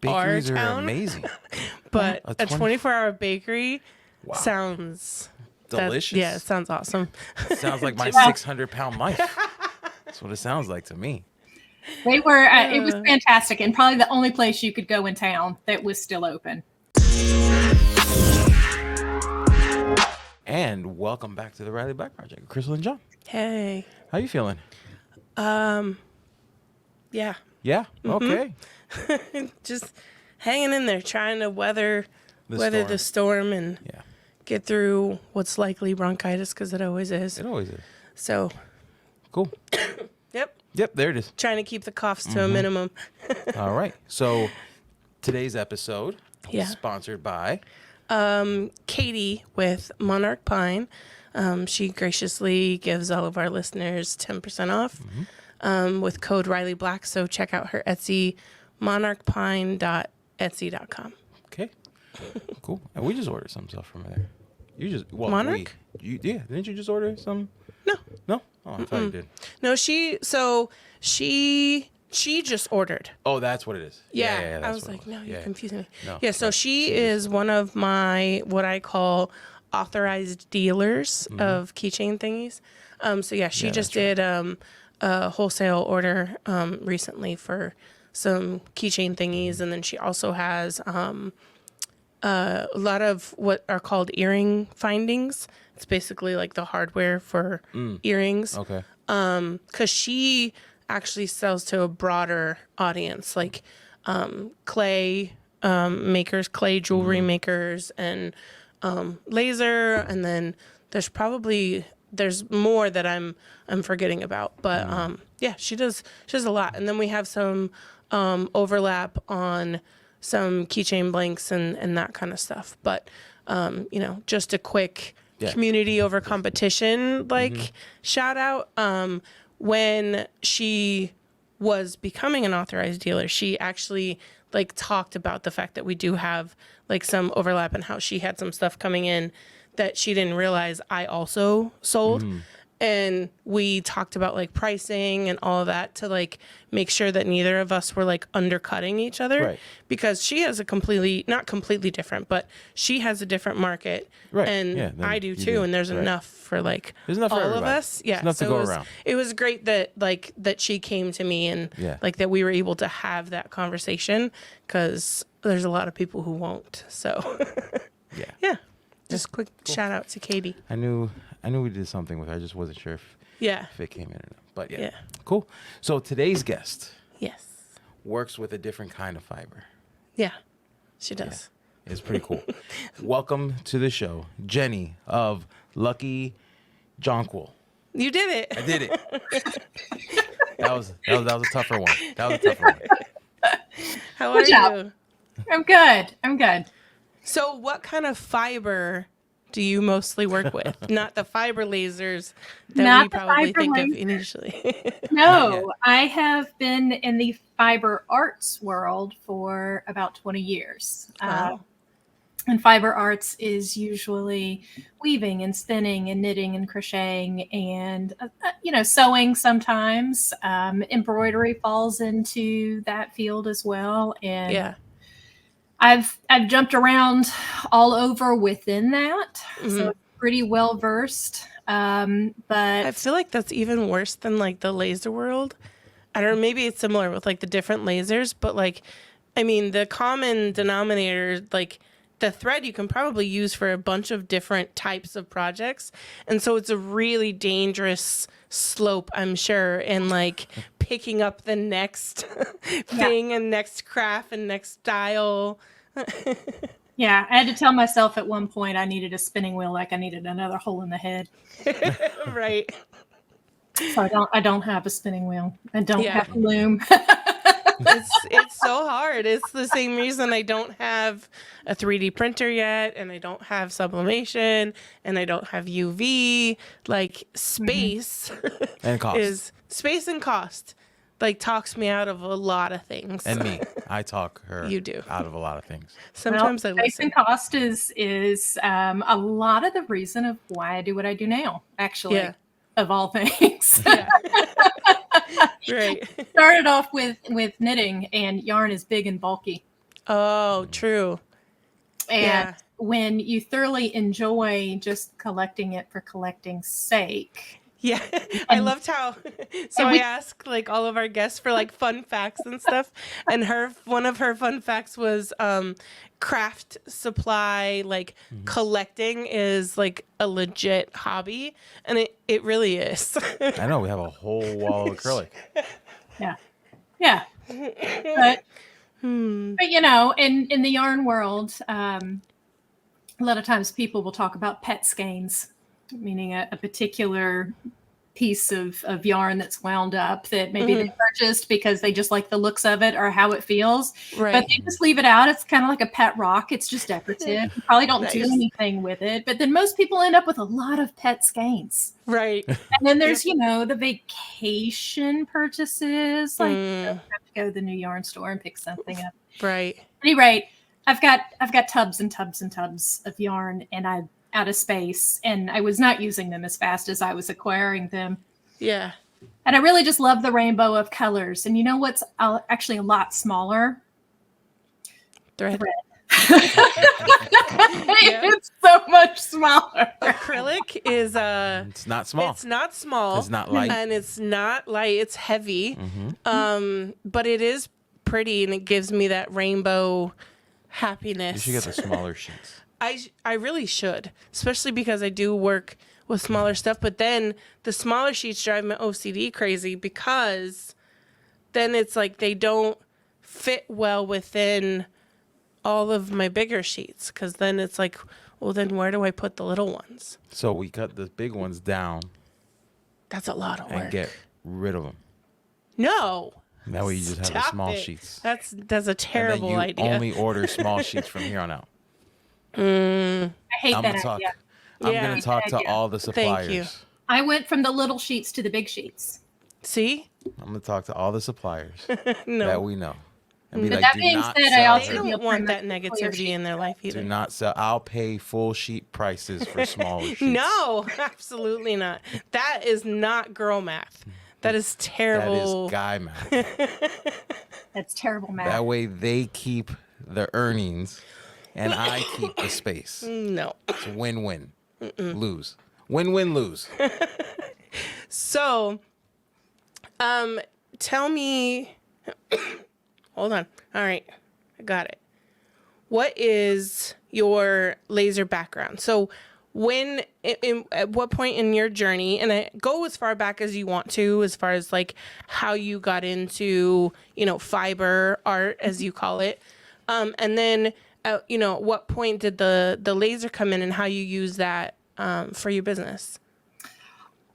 Bakeries our are town. amazing. But A a 24-hour bakery Wow. sounds Delicious. Yeah, it sounds awesome. Sounds like my 600-pound life. That's what it sounds like to me. They were. It was fantastic, and probably the only place you could go in town that was still open. And welcome back to the Riley Black Project, Crystal and John. Hey. How you feeling? Yeah. Yeah. Mm-hmm. Okay. Just hanging in there, trying to weather the storm and get through what's likely bronchitis, because it always is. It always is. So. Cool. Yep. There it is. Trying to keep the coughs to a minimum. All right. So today's episode is sponsored by Katie with Monarch Pine. She graciously gives all of our listeners 10% off with code Riley Black. So check out her Etsy, monarchpine.etsy.com. Okay. Cool. And we just ordered some stuff from there. You just Monarch? Didn't you just order some? No. Oh, I thought you did. No, she just ordered. Oh, that's what it is. Yeah. I was like, no, you're confusing me. No, so she is one of my, what I call, authorized dealers of keychain thingies. She just did a wholesale order recently for some keychain thingies, and then she also has a lot of what are called earring findings. It's basically like the hardware for earrings. Okay. Because she actually sells to a broader audience, like clay makers, clay jewelry makers, and laser, and then there's more that I'm forgetting about, but she does a lot. And then we have some overlap on some keychain blanks and that kind of stuff, but just a quick community over competition shout out. When she was becoming an authorized dealer, she actually talked about the fact that we do have some overlap, and how she had some stuff coming in that she didn't realize I also sold. And we talked about pricing and all of that to make sure that neither of us were undercutting each other, right? Because she has not completely different, but she has a different market, right? And I do too. And there's enough for there's enough all for of us. Yeah, enough to go around. It was great that that she came to me and that we were able to have that conversation, because there's a lot of people who won't. So yeah. Just quick shout out to Katie. I knew we did something with her. I just wasn't sure if it came in or not. But yeah. Cool. So today's guest works with a different kind of fiber. Yeah, she does. Yeah, it's pretty cool. Welcome to the show, Jenny of Lucky Jonquil. You did it. I did it. That was a tougher one. How are you? I'm good. So what kind of fiber do you mostly work with? Not the fiber lasers that we probably think of initially. No, I have been in the fiber arts world for about 20 years. Wow. And fiber arts is usually weaving and spinning and knitting and crocheting and, sewing sometimes. Embroidery falls into that field as well. And I've jumped around all over within that, so pretty well versed. But I feel like that's even worse than the laser world. I don't know, maybe it's similar with the different lasers, but the common denominator, the thread you can probably use for a bunch of different types of projects, and so it's a really dangerous slope, I'm sure, and picking up the next thing and next craft and next style. Yeah, I had to tell myself at one point I needed a spinning wheel like I needed another hole in the head. Right. So I don't have a spinning wheel. I don't have a loom. It's so hard. It's the same reason I don't have a 3D printer yet, and I don't have sublimation, and I don't have UV. Space and cost is space and cost. Talks me out of a lot of things. And me, I talk her out of a lot of things. Sometimes I listen. Space and cost is a lot of the reason of why I do what I do now. Actually, of all things. Right. Started off with knitting, and yarn is big and bulky. Oh, true. And when you thoroughly enjoy just collecting it for collecting's sake. Yeah, I loved how. So I asked like all of our guests for like fun facts and stuff, and one of her fun facts was craft supply, like collecting is like a legit hobby, and it really is. I know, we have a whole wall of acrylic. Yeah. But you know, in the yarn world, a lot of times people will talk about pet skeins, meaning a particular piece of yarn that's wound up that maybe they purchased because they just like the looks of it or how it feels. Right. But they just leave it out. It's kind of like a pet rock. It's just decorative. You probably don't do anything with it. But then most people end up with a lot of pet skeins. Right. And then there's, you know, the vacation purchases. Like you have to go to the new yarn store and pick something up. Right. At any rate, I've got tubs and tubs and tubs of yarn, and I'm out of space, and I was not using them as fast as I was acquiring them. Yeah. And I really just love the rainbow of colors. And you know what's actually a lot smaller? Thread. It's so much smaller. Acrylic is it's not small. It's not small. It's not light. And it's not light. It's heavy. But it is pretty, and it gives me that rainbow happiness. You should get the smaller sheets. I really should, especially because I do work with smaller stuff. But then the smaller sheets drive my OCD crazy, because then it's like they don't fit well within all of my bigger sheets. Because then it's like, well, then where do I put the little ones? So we cut the big ones down. That's a lot of work. And get rid of them. No. That way you just have the small sheets. That's a terrible and then you idea. Only order small sheets from here on out. I hate that idea. I'm going to talk to all the suppliers. Thank you. I went from the little sheets to the big sheets. See? I'm going to talk to all the suppliers no. that we know. And be but like, that being said, I also don't want that negativity in their life either. Do not sell. I'll pay full sheet prices for smaller sheets. No, absolutely not. That is not girl math. That is terrible. That is guy math. That's terrible math. That way they keep the earnings and I keep the space. No. It's a win-win. Lose. Win-win, lose. So, tell me... Hold on. All right. I got it. What is your laser background? So at what point in your journey, and I go as far back as you want to, as far as like how you got into, fiber art, as you call it. And then, at what point did the laser come in and how you use that for your business?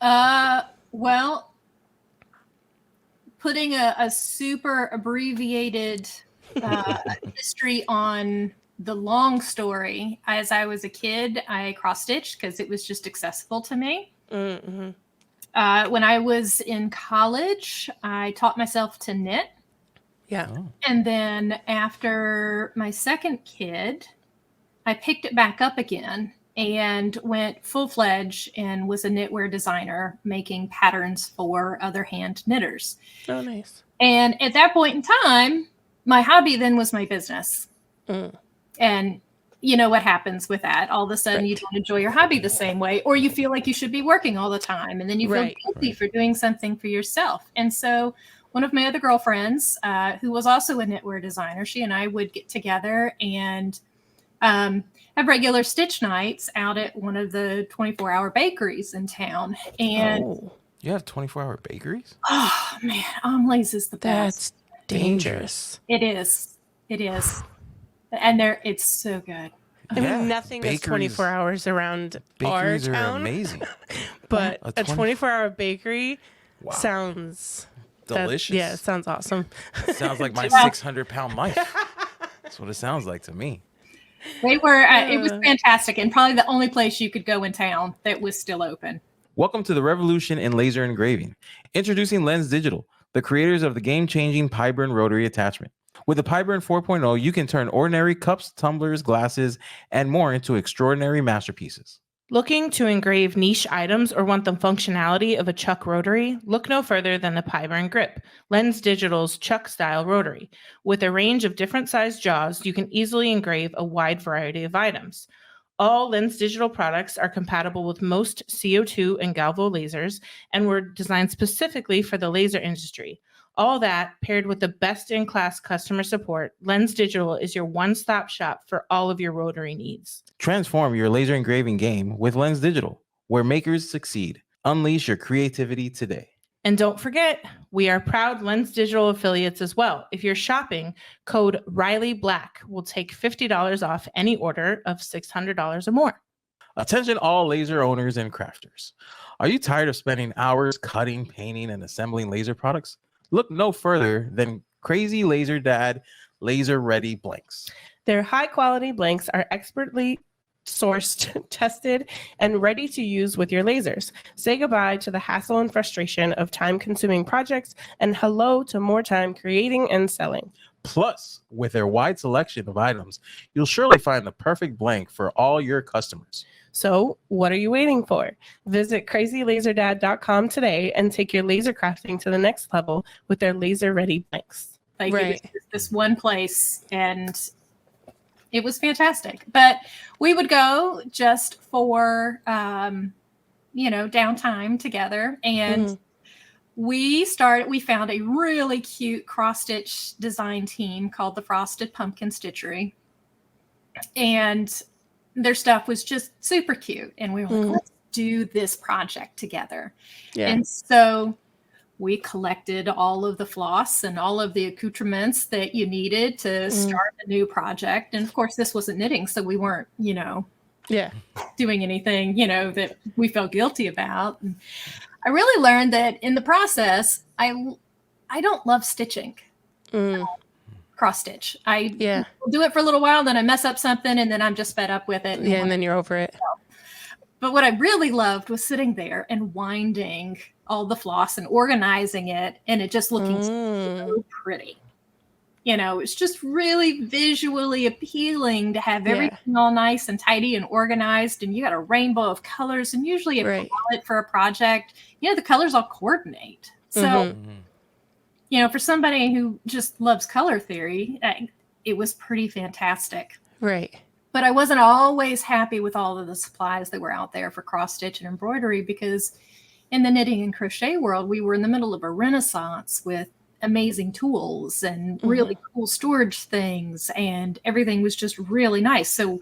Well, putting a super abbreviated history on the long story, as I was a kid, I cross-stitched because it was just accessible to me. Mm-hmm. When I was in college, I taught myself to knit. Yeah. Oh. And then after my second kid, I picked it back up again and went full-fledged and was a knitwear designer, making patterns for other hand knitters. Oh, nice. And at that point in time, my hobby then was my business. And you know what happens with that. All of a sudden, you don't enjoy your hobby the same way, or you feel like you should be working all the time. And then you feel guilty for doing something for yourself. And so one of my other girlfriends, who was also a knitwear designer, she and I would get together and have regular stitch nights out at one of the 24-hour bakeries in town. And you have 24-hour bakeries? Oh man, Omele's is the best. That's dangerous. It is. And it's so good. I mean, nothing is 24 hours around our town. Bakeries are amazing. But a 24-hour bakery sounds delicious. Yeah, it sounds awesome. It sounds like my 600-pound life. That's what it sounds like to me. They were. It was fantastic, and probably the only place you could go in town that was still open. Welcome to the revolution in laser engraving. Introducing Lens Digital, the creators of the game-changing Pyburn rotary attachment. With the Pyburn 4.0, you can turn ordinary cups, tumblers, glasses, and more into extraordinary masterpieces. Looking to engrave niche items or want the functionality of a chuck rotary? Look no further than the Piber & Grip, Lens Digital's chuck-style rotary. With a range of different sized jaws, you can easily engrave a wide variety of items. All Lens Digital products are compatible with most CO2 and Galvo lasers and were designed specifically for the laser industry. All that, paired with the best-in-class customer support, Lens Digital is your one-stop shop for all of your rotary needs. Transform your laser engraving game with Lens Digital, where makers succeed. Unleash your creativity today. And don't forget, we are proud Lens Digital affiliates as well. If you're shopping, code RileyBlack will take $50 off any order of $600 or more. Attention all laser owners and crafters. Are you tired of spending hours cutting, painting, and assembling laser products? Look no further than Crazy Laser Dad Laser Ready Blanks. Their high-quality blanks are expertly sourced, tested, and ready to use with your lasers. Say goodbye to the hassle and frustration of time-consuming projects and hello to more time creating and selling. Plus, with their wide selection of items, you'll surely find the perfect blank for all your customers. So, what are you waiting for? Visit crazylaserdad.com today and take your laser crafting to the next level with their laser-ready blanks. Like, it was this one place, and it was fantastic. But we would go just for, downtime together. And we found a really cute cross-stitch design team called the Frosted Pumpkin Stitchery. And their stuff was just super cute. And we were like, let's do this project together. Yeah. And so we collected all of the floss and all of the accoutrements that you needed to start a new project. And of course, this wasn't knitting, so we weren't, doing anything, that we felt guilty about. And I really learned that in the process, I don't love stitching. Cross stitch. I do it for a little while, then I mess up something, and then I'm just fed up with it. And then you're over it. But what I really loved was sitting there and winding all the floss and organizing it, and it just looking so pretty. It's just really visually appealing to have everything all nice and tidy and organized, and you got a rainbow of colors, and usually a palette for a project, the colors all coordinate. So, for somebody who just loves color theory, it was pretty fantastic. Right. But I wasn't always happy with all of the supplies that were out there for cross stitch and embroidery, because in the knitting and crochet world, we were in the middle of a renaissance with amazing tools and really cool storage things, and everything was just really nice. So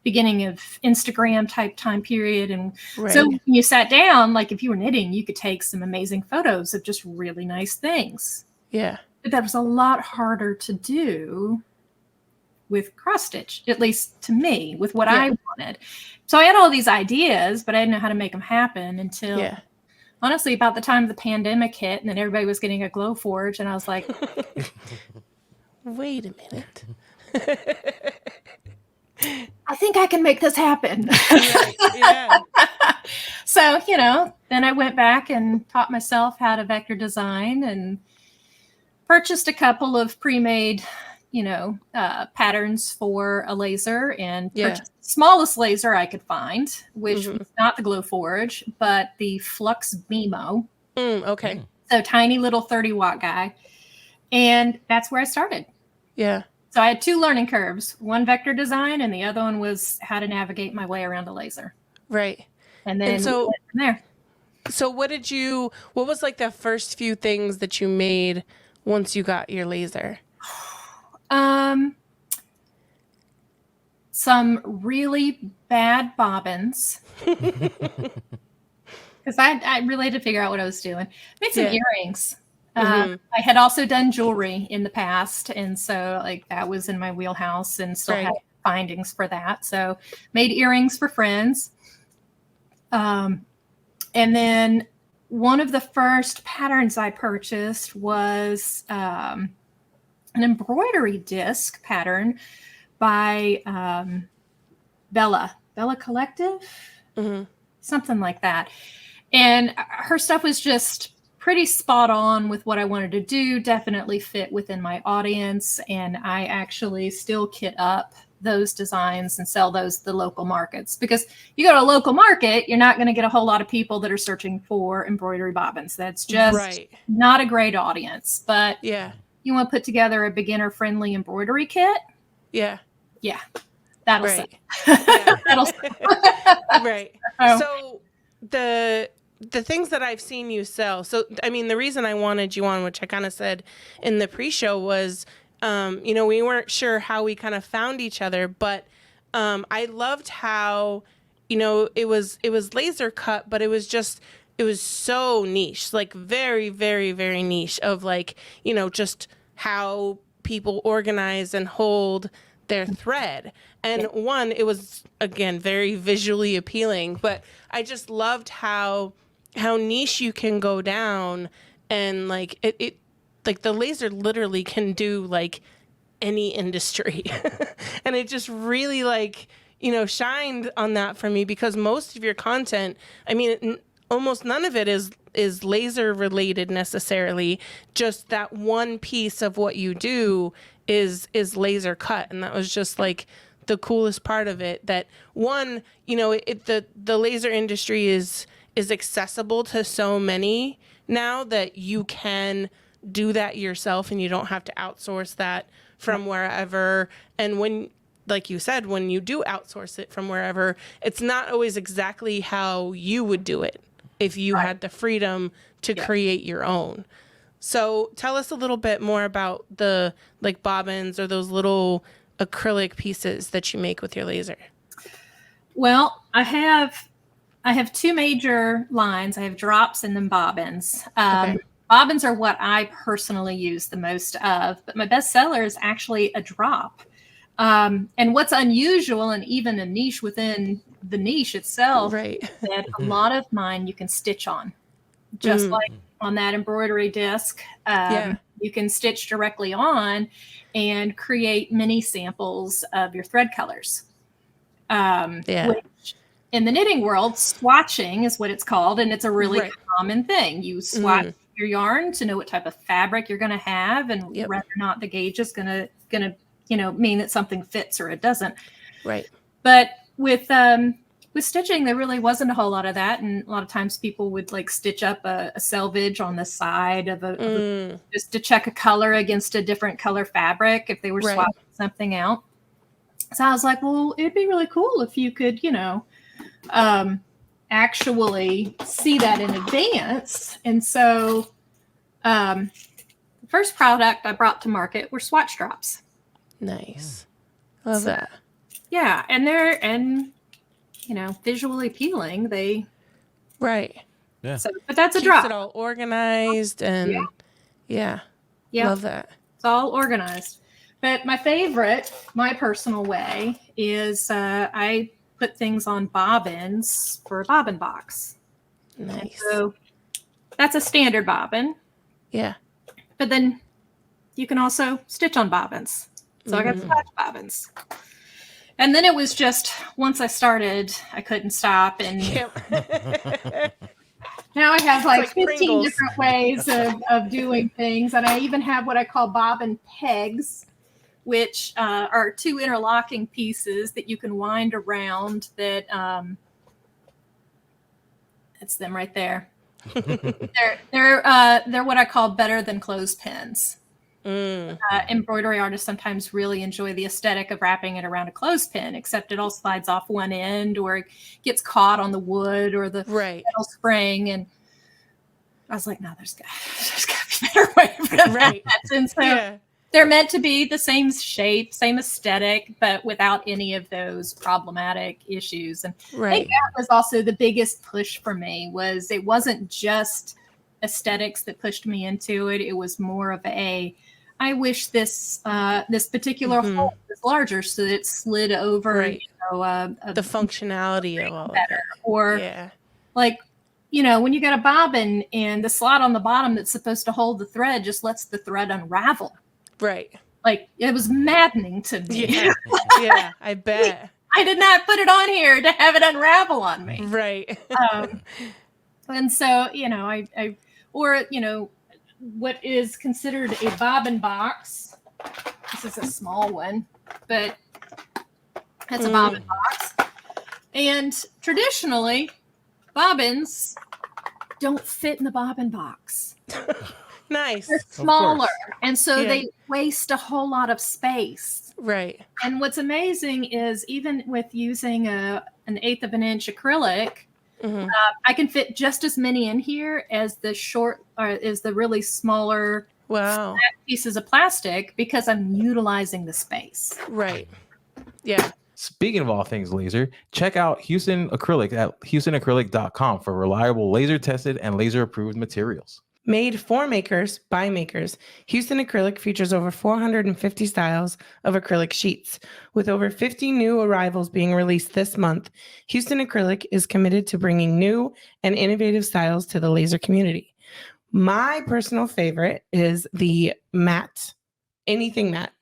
beginning of Instagram type time period. And so when you sat down, like if you were knitting, you could take some amazing photos of just really nice things. Yeah. But that was a lot harder to do with cross stitch, at least to me, with what I wanted. So I had all these ideas, but I didn't know how to make them happen until honestly about the time the pandemic hit, and then everybody was getting a glow forge, and I was like, wait a minute. I think I can make this happen. So, then I went back and taught myself how to vector design and purchased a couple of pre-made patterns for a laser, and purchased the smallest laser I could find, which was not the Glowforge, but the Flux BMO. Okay. So tiny little 30-watt guy. And that's where I started. Yeah. So I had two learning curves, one vector design, and the other one was how to navigate my way around a laser. Right. And then we went from there. So what was like the first few things that you made once you got your laser? Some really bad bobbins, because I really had to figure out what I was doing. Made some earrings. I had also done jewelry in the past, and so like that was in my wheelhouse, and still had findings for that. So made earrings for friends. And then one of the first patterns I purchased was an embroidery disc pattern by Bella Collective, something like that. And her stuff was just pretty spot on with what I wanted to do, definitely fit within my audience. And I actually still kit up those designs and sell those to the local markets. Because you go to a local market, you're not going to get a whole lot of people that are searching for embroidery bobbins. That's just not a great audience. But you want to put together a beginner-friendly embroidery kit? Yeah, that'll sell. That'll sell. Right. So the things that I've seen you sell. So, I mean, the reason I wanted you on, which I kind of said in the pre-show, was, you know, we weren't sure how we kind of found each other, but I loved how, you know, it was laser cut, but it was so niche, like very, very, very niche of like, you know, just how people organize and hold their thread. And one, it was, again, very visually appealing, but I just loved how niche you can go down, and like it like the laser literally can do like any industry. And it just really like, you know, shined on that for me, because most of your content, I mean, almost none of it is laser related necessarily. Just that one piece of what you do is laser cut. And that was just like the coolest part of it, that one, you know, the laser industry is accessible to so many now that you can do that yourself and you don't have to outsource that from wherever. And when, like you said, when you do outsource it from wherever, it's not always exactly how you would do it if you had the freedom to create your own. So tell us a little bit more about the like bobbins or those little acrylic pieces that you make with your laser. Well, I have two major lines. I have drops and then bobbins. Bobbins are what I personally use the most of, but my best seller is actually a drop. And what's unusual, and even a niche within the niche itself, that a lot of mine you can stitch on, just like on that embroidery disc. You can stitch directly on and create mini samples of your thread colors. Which in the knitting world, swatching is what it's called, and it's a really common thing. You swatch your yarn to know what type of fabric you're going to have, and whether or not the gauge is going to you know, mean that something fits or it doesn't. Right. But with stitching, there really wasn't a whole lot of that, and a lot of times people would like stitch up a selvage on the side of just to check a color against a different color fabric if they were swapping something out. So I was like, well, it'd be really cool if you could, you know, actually see that in advance. And so the first product I brought to market were swatch drops. Nice. Love that. Yeah. And you know, visually appealing. Yeah. So, but that's a Keeps drop. it all organized and love that. It's all organized. But my favorite, my personal way, is I put things on bobbins for a bobbin box. Nice. And so that's a standard bobbin. Yeah. But then you can also stitch on bobbins. So I got swatch bobbins. And then it was just, once I started, I couldn't stop. And now I have like 15 Pringles. Different ways of doing things. And I even have what I call bobbin pegs, which are two interlocking pieces that you can wind around. That that's them right there. They're what I call better than clothespins. Embroidery artists sometimes really enjoy the aesthetic of wrapping it around a clothespin, except it all slides off one end or it gets caught on the wood or the metal spring. And I was like, no, there's got to be a better way for that. And so they're meant to be the same shape, same aesthetic, but without any of those problematic issues. And I think that was also the biggest push for me. Was it wasn't just aesthetics that pushed me into it. It was more of I wish this particular hole was larger so that it slid over, you know, the functionality of all better. Or like, you know, when you got a bobbin and the slot on the bottom that's supposed to hold the thread just lets the thread unravel. Right. Like, it was maddening to me. Yeah, I bet. I did not put it on here to have it unravel on me. Right. And so, you know, or, you know, what is considered a bobbin box. This is a small one, but That's a bobbin box. And traditionally, bobbins don't fit in the bobbin box. Nice. They're smaller, course. and so Yeah. they waste a whole lot of space. Right. And what's amazing is even with using an 1/8 of an inch acrylic, Mhm. I can fit just as many in here as the really smaller Wow. pieces of plastic because I'm utilizing the space. Right. Yeah. Speaking of all things laser, check out Houston Acrylic at houstonacrylic.com for reliable laser tested and laser approved materials. Made for makers by makers, Houston Acrylic features over 450 styles of acrylic sheets. With over 50 new arrivals being released this month, Houston Acrylic is committed to bringing new and innovative styles to the laser community. My personal favorite is the matte, anything matte,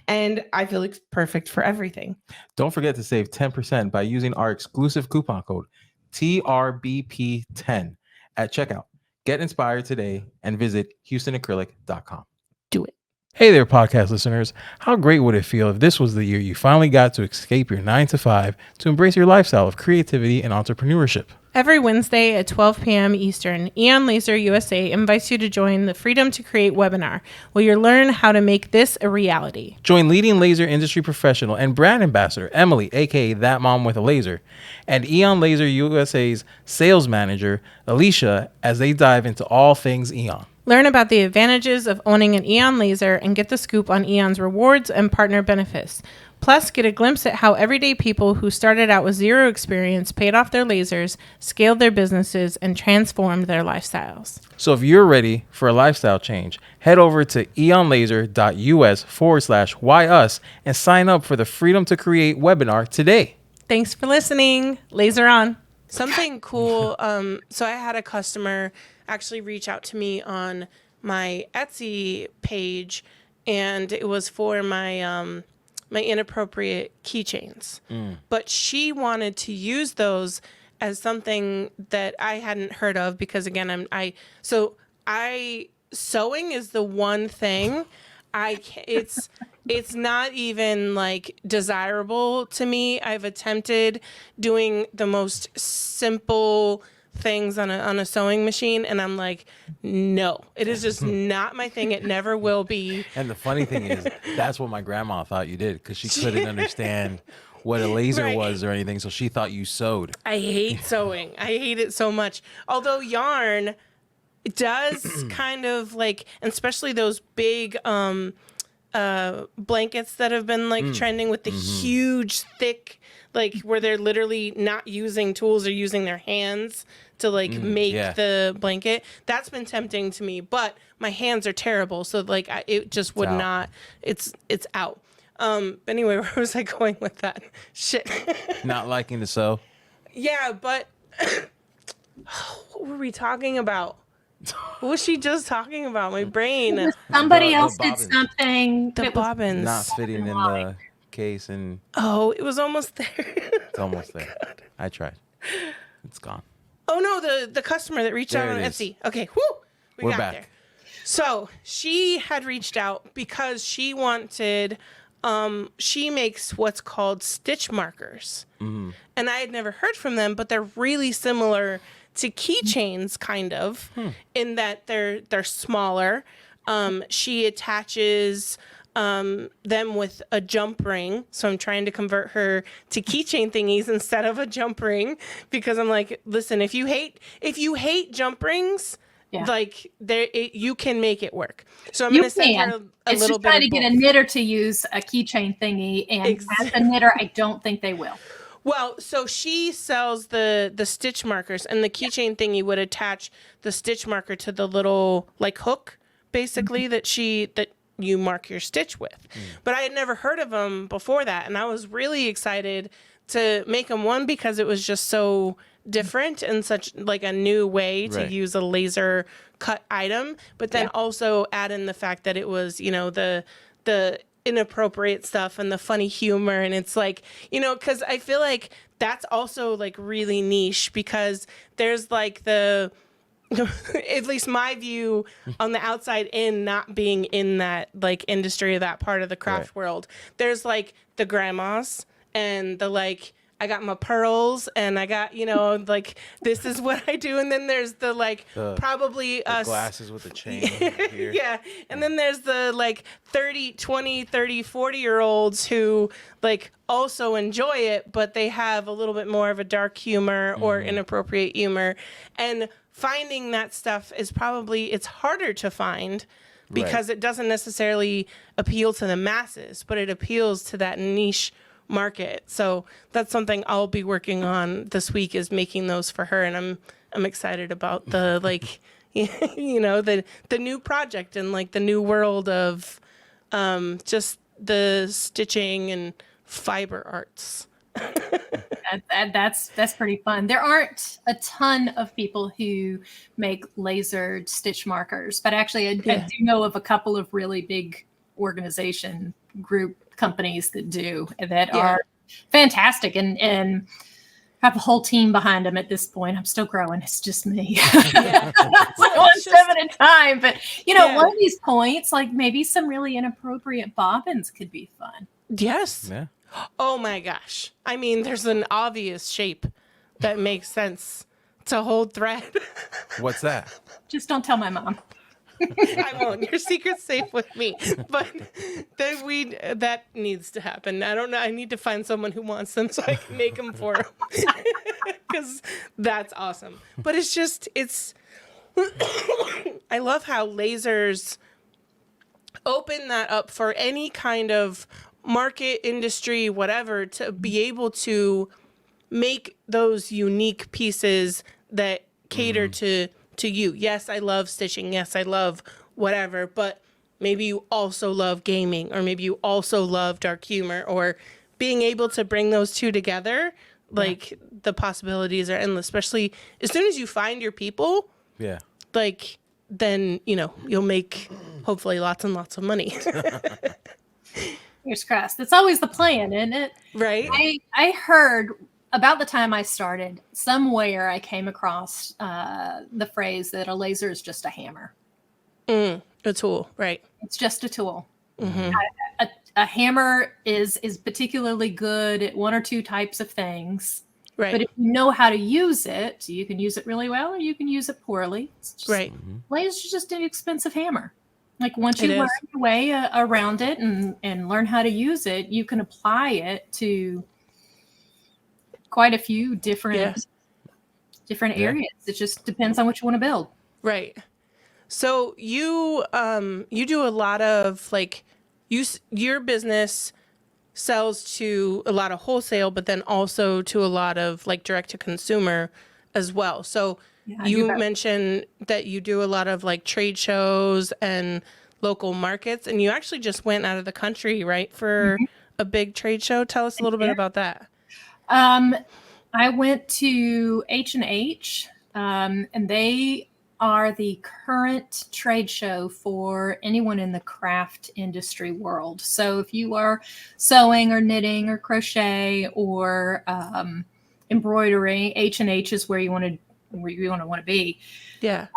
and I feel it's perfect for everything. Don't forget to save 10% by using our exclusive coupon code TRBP10 at checkout. Get inspired today and visit houstonacrylic.com. Do it. Hey there, podcast listeners. How great would it feel if this was the year you finally got to escape your 9 to 5 to embrace your lifestyle of creativity and entrepreneurship? Every Wednesday at 12 p.m. Eastern, Eon Laser USA invites you to join the Freedom to Create webinar, where you'll learn how to make this a reality. Join leading laser industry professional and brand ambassador Emily, aka That Mom with a Laser, and Eon Laser USA's sales manager Alicia as they dive into all things Eon. Learn about the advantages of owning an Eon Laser and get the scoop on Eon's rewards and partner benefits. Plus, get a glimpse at how everyday people who started out with zero experience paid off their lasers, scaled their businesses, and transformed their lifestyles. So if you're ready for a lifestyle change, head over to eonlaser.us/whyus and sign up for the Freedom to Create webinar today. Thanks for listening. Laser on. Something cool. So I had a customer actually reach out to me on my Etsy page, and it was for my my inappropriate keychains. But she wanted to use those as something that I hadn't heard of because again, sewing is the one thing it's not even like desirable to me. I've attempted doing the most simple things on a sewing machine and I'm like, no, it is just not my thing. It never will be. And the funny thing is, that's what my grandma thought you did because she couldn't understand what a laser Right. was or anything, so she thought you sewed. I hate sewing. I hate it so much. Although yarn does kind of like, and especially those big blankets that have been like trending with the huge thick, like where they're literally not using tools or using their hands to like make the blanket. That's been tempting to me, but my hands are terrible. So like it just would not, it's out. Anyway, where was I going with that? Shit. Not liking to sew. Yeah, but what were we talking about? What was she just talking about? My brain. Somebody The else did bobbins. something. The that was bobbins. Not fitting in the case, and Oh, it was almost there. it's almost there. I tried. It's gone. Oh no, the customer that reached out There on it is. Etsy. Okay, whoo, We're got back. there. So she had reached out because she wanted. She makes what's called stitch markers, and I had never heard from them, but they're really similar to keychains, kind of, in that they're smaller. She attaches them with a jump ring. So I'm trying to convert her to keychain thingies instead of a jump ring because I'm like, listen, if you hate jump rings, Yeah. like you can make it work. So I'm You going to send can. her a It's little just bit trying of to get a both. knitter to use a keychain thingy, and as a knitter, I don't think they will. Well, so she sells the stitch markers, and the keychain thingy would attach the stitch marker to the little like hook, basically that you mark your stitch with. But I had never heard of them before that, and I was really excited to make them. One, because it was just so different and such like a new way to Right. use a laser cut item, but then also add in the fact that it was, the inappropriate stuff and the funny humor. And it's like, because I feel like that's also like really niche because there's like at least my view on the outside in, not being in that like industry or that part of the craft world, there's like the grandmas and the like, I got my pearls and I got, you know, like this is what I do. And then there's the like probably the us glasses with the chain here. yeah. And then there's the like 40-year-olds who like also enjoy it, but they have a little bit more of a dark humor or inappropriate humor. And finding that stuff is probably, it's harder to find because it doesn't necessarily appeal to the masses, but it appeals to that niche market. So that's something I'll be working on this week, is making those for her. And I'm excited about the like, you know, the new project and like the new world of just the stitching and fiber arts. That's pretty fun. There aren't a ton of people who make lasered stitch markers, but actually I do know of a couple of really big organization group companies that do, that are fantastic and have a whole team behind them at this point. I'm still growing. It's just me. One step at a time. But, you know, one of these points, like maybe some really inappropriate bobbins could be fun. Yes. Yeah. Oh my gosh. I mean, there's an obvious shape that makes sense to hold thread. What's that? Just don't tell my mom. I won't. Your secret's safe with me. But that needs to happen. I don't know. I need to find someone who wants them so I can make them for them. Because that's awesome. But it's I love how lasers open that up for any kind of market, industry, whatever, to be able to make those unique pieces that cater to you. Yes, I love stitching. Yes, I love whatever, but maybe you also love gaming, or maybe you also love dark humor, or being able to bring those two together. Like the possibilities are endless, especially as soon as you find your people. Yeah. Like, then, you know, you'll make hopefully lots and lots of money. Fingers crossed. That's always the plan, isn't it? Right. I heard about the time I started, somewhere I came across the phrase that a laser is just a hammer. A tool, right? It's just a tool. Mm-hmm. A hammer is particularly good at one or two types of things. Right. But if you know how to use it, you can use it really well or you can use it poorly. It's just, right. Laser's just an expensive hammer. Like once you learn your way around it and learn how to use it, you can apply it to quite a few different areas. It just depends on what you want to build. Right. So you do a lot of like your business sells to a lot of wholesale, but then also to a lot of like direct to consumer as well. So you mentioned that you do a lot of like trade shows and local markets, and you actually just went out of the country, right, for a big trade show. Tell us a little bit about that. I went to H&H, and they are the current trade show for anyone in the craft industry world. So if you are sewing or knitting or crochet or embroidery, H&H is where you want to be. Yeah.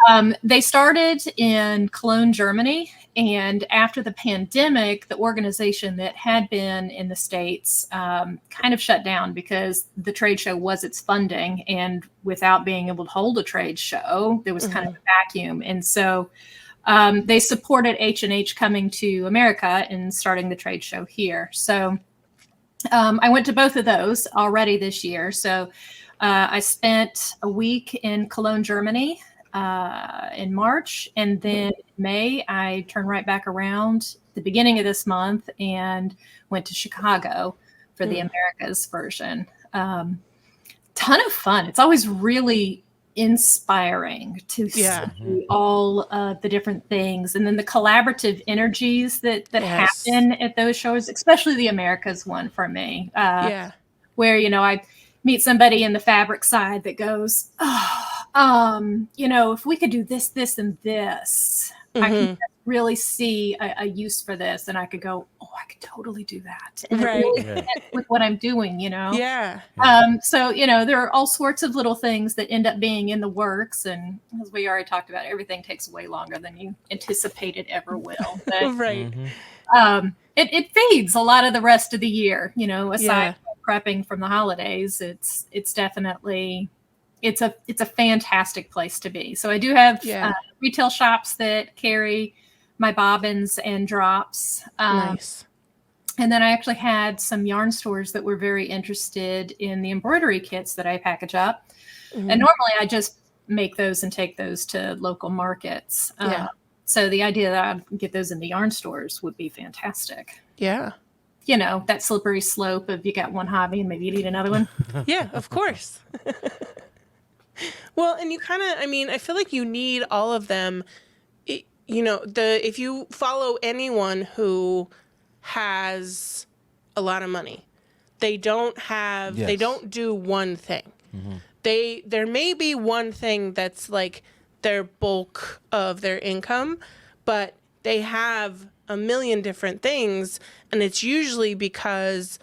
They started in Cologne, Germany, and after the pandemic, the organization that had been in the States kind of shut down because the trade show was its funding, and without being able to hold a trade show, there was kind of a vacuum. And so they supported H&H coming to America and starting the trade show here. So I went to both of those already this year. So I spent a week in Cologne, Germany in March, and then in May I turned right back around the beginning of this month and went to Chicago for the Americas version. Ton of fun. It's always really inspiring to see all the different things, and then the collaborative energies that happen at those shows, especially the Americas one for me. Where, you know, I meet somebody in the fabric side that goes, you know, if we could do this, this, and this, I can really see a use for this. And I could go, oh, I could totally do that. And it really fits with what I'm doing, you know? Yeah. So, you know, there are all sorts of little things that end up being in the works. And as we already talked about, everything takes way longer than you anticipated ever will. But, it feeds a lot of the rest of the year, you know, aside from prepping from the holidays, it's definitely it's a fantastic place to be. So I do have retail shops that carry my bobbins and drops. Nice. And then I actually had some yarn stores that were very interested in the embroidery kits that I package up. Mm-hmm. And normally I just make those and take those to local markets. So the idea that I'd get those in the yarn stores would be fantastic. Yeah. You know, that slippery slope of you got one hobby and maybe you need another one. Yeah, of course. Well, and you kind of, I mean, I feel like you need all of them. You know, if you follow anyone who has a lot of money, they don't do one thing. Mm-hmm. There may be one thing that's like their bulk of their income, but they have a million different things. And it's usually because,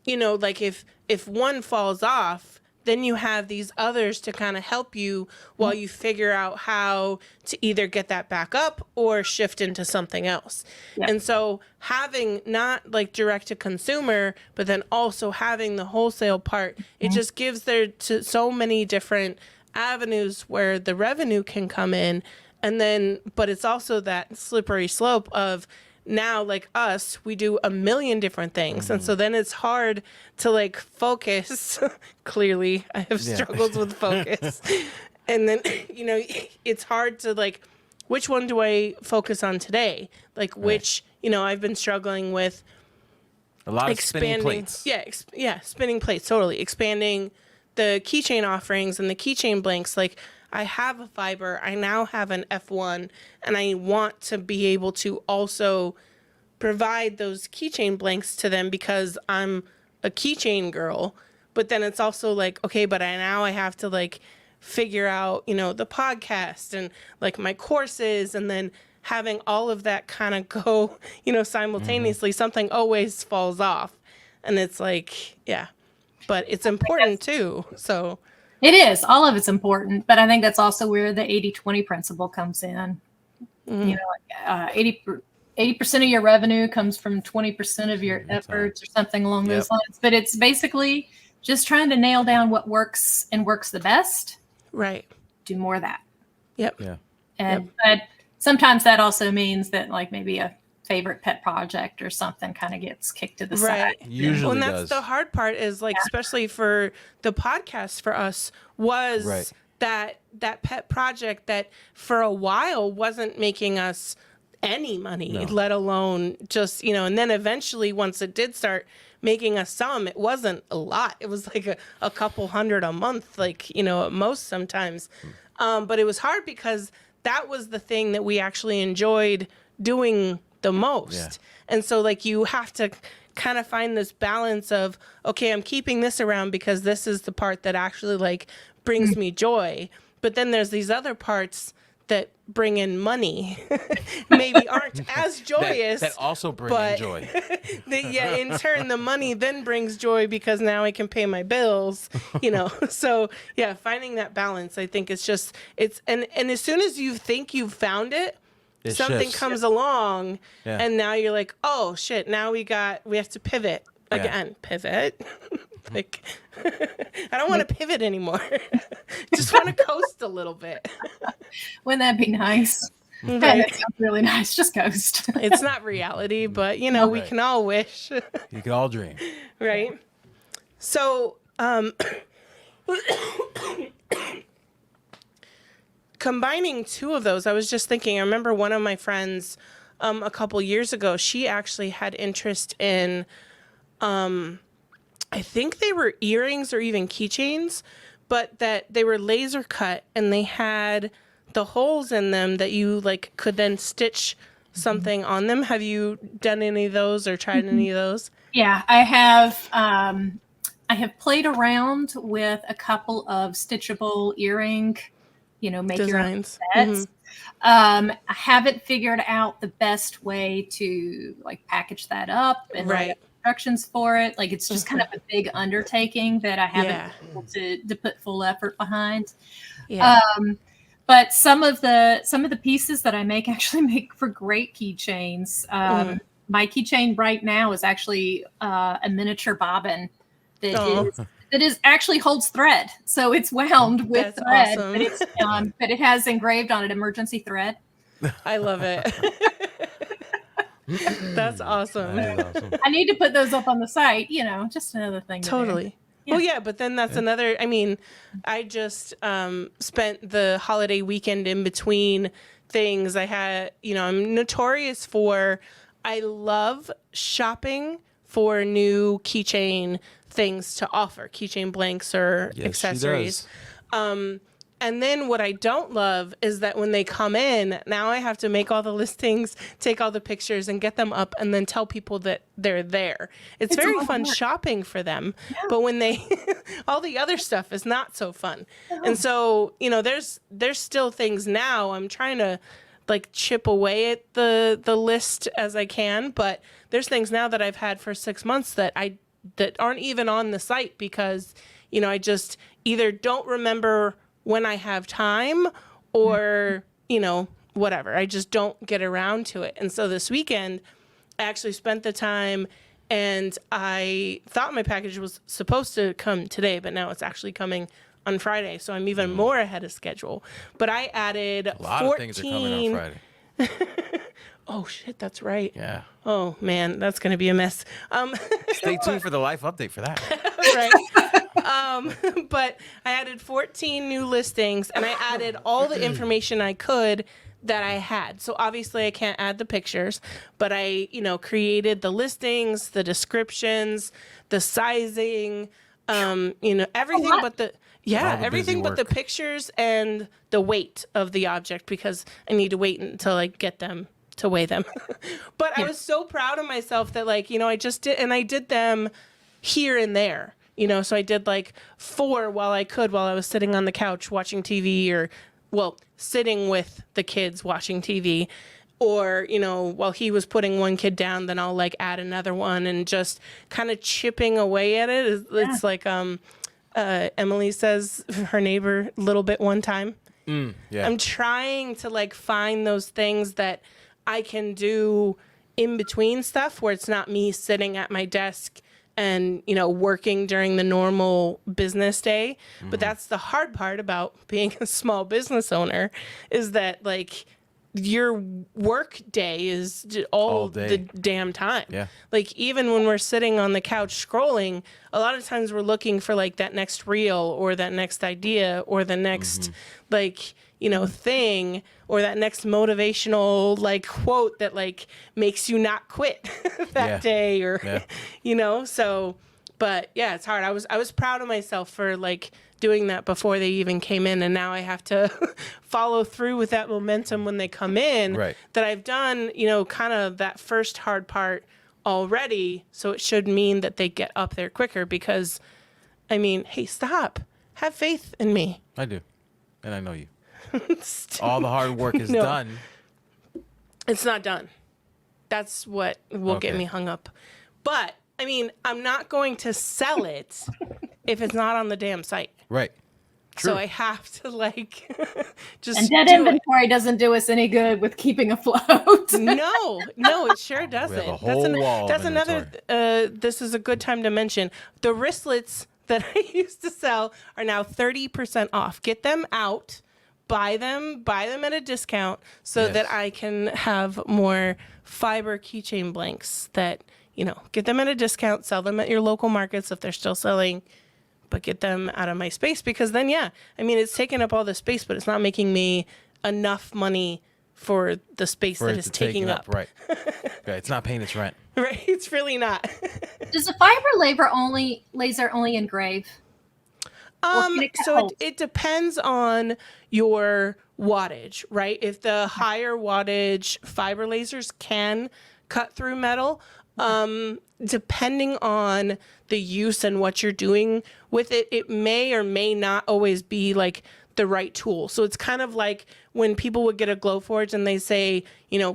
you know, like if one falls off, then you have these others to kind of help you while you figure out how to either get that back up or shift into something else. Yeah. And so having not like direct to consumer, but then also having the wholesale part, it just gives there to so many different avenues where the revenue can come in. And then, but it's also that slippery slope of now, like us, we do a million different things. And so then it's hard to like focus. Clearly, I have struggles with focus. And then, you know, it's hard to like, which one do I focus on today? Like which, you know, I've been struggling with a lot of spinning plates. Yeah, spinning plates, totally. Expanding the keychain offerings and the keychain blanks. Like I have a fiber, I now have an F1, and I want to be able to also provide those keychain blanks to them because I'm a keychain girl. But then it's also like, okay, but I have to like figure out, you know, the podcast and like my courses, and then having all of that kind of go, you know, simultaneously. Something always falls off, and it's like, yeah, but it's important too. So it is. All of it's important, but I think that's also where the 80-20 principle comes in. Mm-hmm. You know, 80% of your revenue comes from 20% of your efforts or something along those lines. But it's basically just trying to nail down what works and works the best. Right. Do more of that. Yep. Yeah. And but sometimes that also means that like maybe a favorite pet project or something kind of gets kicked to the side. Usually and that's the hard part is like, especially for the podcast for us was that pet project that for a while wasn't making us any money, let alone just, you know, and then eventually once it did start making us some, it wasn't a lot. It was like a couple hundred a month, like, you know, at most sometimes. But it was hard because that was the thing that we actually enjoyed doing the most. And so like you have to kind of find this balance of, okay, I'm keeping this around because this is the part that actually like brings me joy. But then there's these other parts that bring in money, maybe aren't as joyous. That also bring in joy. In turn, the money then brings joy because now I can pay my bills, you know? So yeah, finding that balance, I think and as soon as you think you've found it, something comes along and now you're like, oh shit, now we have to pivot again. Pivot. Like, I don't want to pivot anymore. Just want to coast a little bit. Wouldn't that be nice? Right. That sounds really nice. Just coast. It's not reality, but you know, we can all wish. You can all dream. Right. So, combining two of those, I was just thinking, I remember one of my friends a couple years ago, she actually had interest in I think they were earrings or even keychains, but that they were laser cut and they had the holes in them that you like could then stitch something on them. Have you done any of those or tried any of those? Yeah, I have. I have played around with a couple of stitchable earring, you know, make designs. Your own sets. I haven't figured out the best way to like package that up and write instructions for it. Like it's just kind of a big undertaking that I haven't been able to put full effort behind. Yeah. But some of the pieces that I make actually make for great keychains. My keychain right now is actually a miniature bobbin Aw. that is actually holds thread. So it's wound with That's thread, awesome. but it's but it has engraved on it emergency thread. I love it. That's awesome. That is awesome. I need to put those up on the site, just another thing to do. Totally. Yeah. Well, yeah, but then that's another. I mean, I just spent the holiday weekend in between things. I had, I'm notorious for, I love shopping for new keychain things to offer, keychain blanks or Yes, she accessories. does. And then what I don't love is that when they come in, now I have to make all the listings, take all the pictures and get them up and then tell people that they're there. It's It's a very lot of fun work. shopping for them, but when they, all the other stuff is not so fun. And so, there's still things now. I'm trying to like chip away at the list as I can, but there's things now that I've had for 6 months that aren't even on the site because, I just either don't remember when I have time or, whatever. I just don't get around to it. And so this weekend, I actually spent the time and I thought my package was supposed to come today, but now it's actually coming on Friday. So I'm even more ahead of schedule. But I added A lot 14. of things are coming on Friday. Oh, shit, that's right. Yeah. Oh, man, that's going to be a mess. Stay tuned for the life update for that. Right. But I added 14 new listings and I added all the information I could that I had. So obviously I can't add the pictures, but I, created the listings, the descriptions, the sizing, everything but the everything but the work. pictures and the weight of the object because I need to wait until I get them to weigh them. But I was so proud of myself that I just did, and I did them here and there. So I did like 4 while I was sitting on the couch watching TV or, sitting with the kids watching TV or, while he was putting one kid down, then I'll like add another one and just kind of chipping away at it. It's like, Emily says her neighbor little bit one time. Yeah. I'm trying to like find those things that I can do in between stuff where it's not me sitting at my desk and, working during the normal business day. But that's the hard part about being a small business owner is that like your work day is all day. the damn time. Yeah. Like even when we're sitting on the couch scrolling, a lot of times we're looking for like that next reel or that next idea or the next thing or that next motivational like quote that like makes you not quit that day or so but yeah, it's hard. I was proud of myself for like doing that before they even came in and now I have to follow through with that momentum when they come in that I've done, kind of that first hard part already, so it should mean that they get up there quicker because I mean, hey, stop. Have faith in me. I do. And I know you. All the hard work is done. It's not done. That's what will get me hung up. But, I mean, I'm not going to sell it if it's not on the damn site. Right. True. So I have to, like, just And dead do inventory doesn't do us any good with keeping afloat. No, it sure doesn't. a whole wall of That's another, this is a good time to mention. The wristlets that I used to sell are now 30% off. Get them out. Buy them at a discount so that I can have more fiber keychain blanks that, get them at a discount, sell them at your local markets if they're still selling, but get them out of my space because then, it's taking up all the space, but it's not making me enough money for the space that it's taking up. Right. Yeah, it's not paying its rent. Right. It's really not. Does the fiber laser only engrave? So it depends on your wattage, right? If the higher wattage fiber lasers can cut through metal, depending on the use and what you're doing with it, it may or may not always be like the right tool. So it's kind of like when people would get a Glowforge and they say,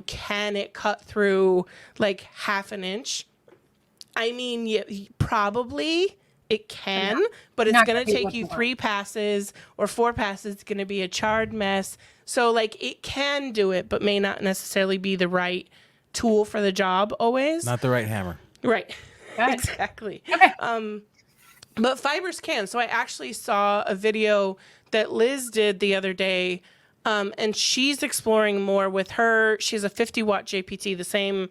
can it cut through like 1/2 inch? I mean, yeah, probably. It can, but it's going to take you 3 passes or 4 passes. It's going to be a charred mess. So like it can do it, but may not necessarily be the right tool for the job always. Not the right hammer. Right. Got it. Exactly. Okay. But fibers can. So I actually saw a video that Liz did the other day, and she's exploring more with her. She's a 50-watt JPT, the same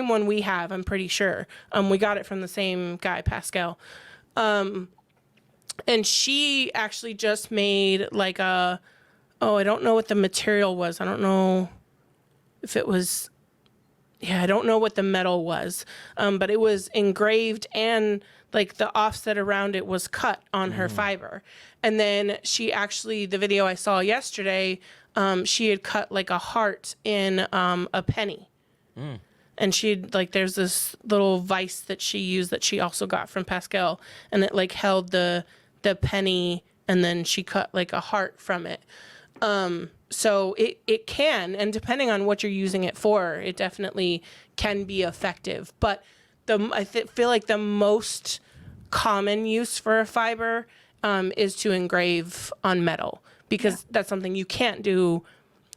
one we have, I'm pretty sure. We got it from the same guy, Pascal. And she actually just made like I don't know what the material was. I don't know if it was, I don't know what the metal was, but it was engraved and like the offset around it was cut on her fiber. And then she actually, the video I saw yesterday, she had cut like a heart in a penny. And she'd like, there's this little vise that she used that she also got from Pascal, and it like held the penny, and then she cut like a heart from it. So it can, and depending on what you're using it for, it definitely can be effective. But feel like the most common use for a fiber is to engrave on metal, because that's something you can't do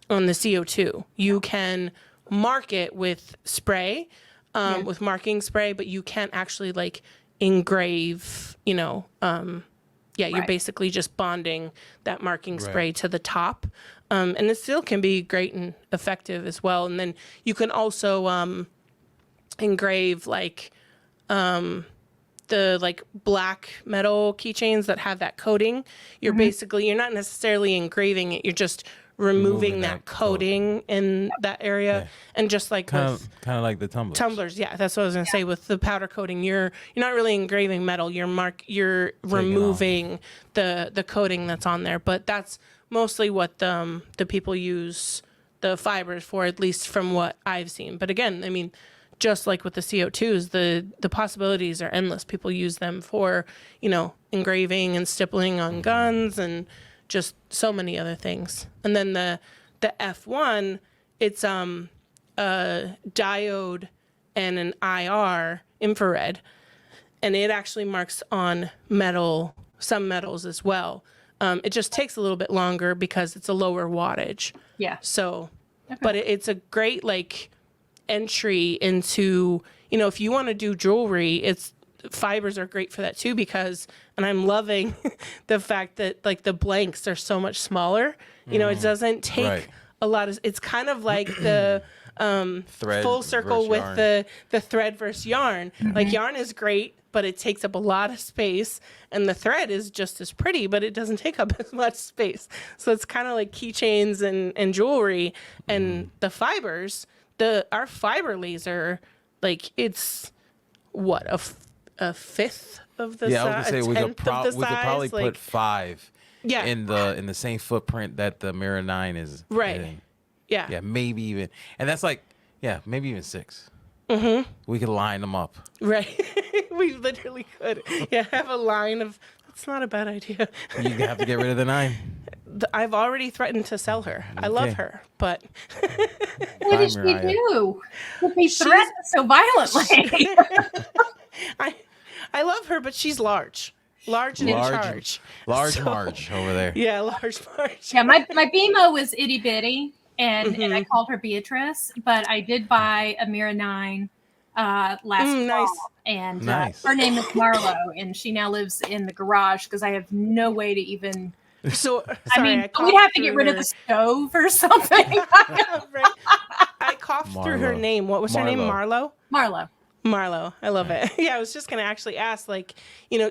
on the CO2. You can mark it with spray, with marking spray, but you can't actually like engrave, you're basically just bonding that marking spray to the top. And it still can be great and effective as well. And then you can also engrave like the like black metal keychains that have that coating. You're you're not necessarily engraving it, you're just removing that coating in that area. And just like kind of like the tumblers. Yeah, that's what I was gonna say. With the powder coating, you're not really engraving metal, you're removing the coating that's on there. But that's mostly what the people use the fibers for, at least from what I've seen. But again, I mean, just like with the CO2s, the possibilities are endless. People use them for, engraving and stippling on guns and just so many other things. And then the F1, it's a diode and an IR, infrared, and it actually marks on metal, some metals as well. It just takes a little bit longer because it's a lower wattage. Yeah. So, but it's a great like entry into, if you want to do jewelry, fibers are great for that too, because, and I'm loving the fact that like the blanks are so much smaller. It doesn't take a lot of, it's kind of like the thread full circle with yarn. the thread versus yarn. Like yarn is great, but it takes up a lot of space, and the thread is just as pretty, but it doesn't take up as much space. So it's kind of like keychains and jewelry, and the fibers, our fiber laser, like it's what, a fifth of the size? Yeah, I was gonna say we could probably like, put 5 in the same footprint that the Mirror 9 is. Right. In. Yeah. Yeah, maybe even, and that's like, maybe even 6. We could line them up. Right. We literally could. Yeah, have a line of, that's not a bad idea. You have to get rid of the 9. I've already threatened to sell her. I love her, but what did she do? She threatened so violently. I love her, but she's large and in charge. Large Marge over there. Yeah, large Marge. Yeah, my BMO was itty bitty, and I called her Beatrice, but I did buy a Mira 9 last fall, and her name is Marlo, and she now lives in the garage because I have no way to even. So sorry, we'd have to get rid of the stove or something. I coughed through her name. What was her name? Marlo. Marlo. I love it. Yeah, I was just gonna actually ask, like,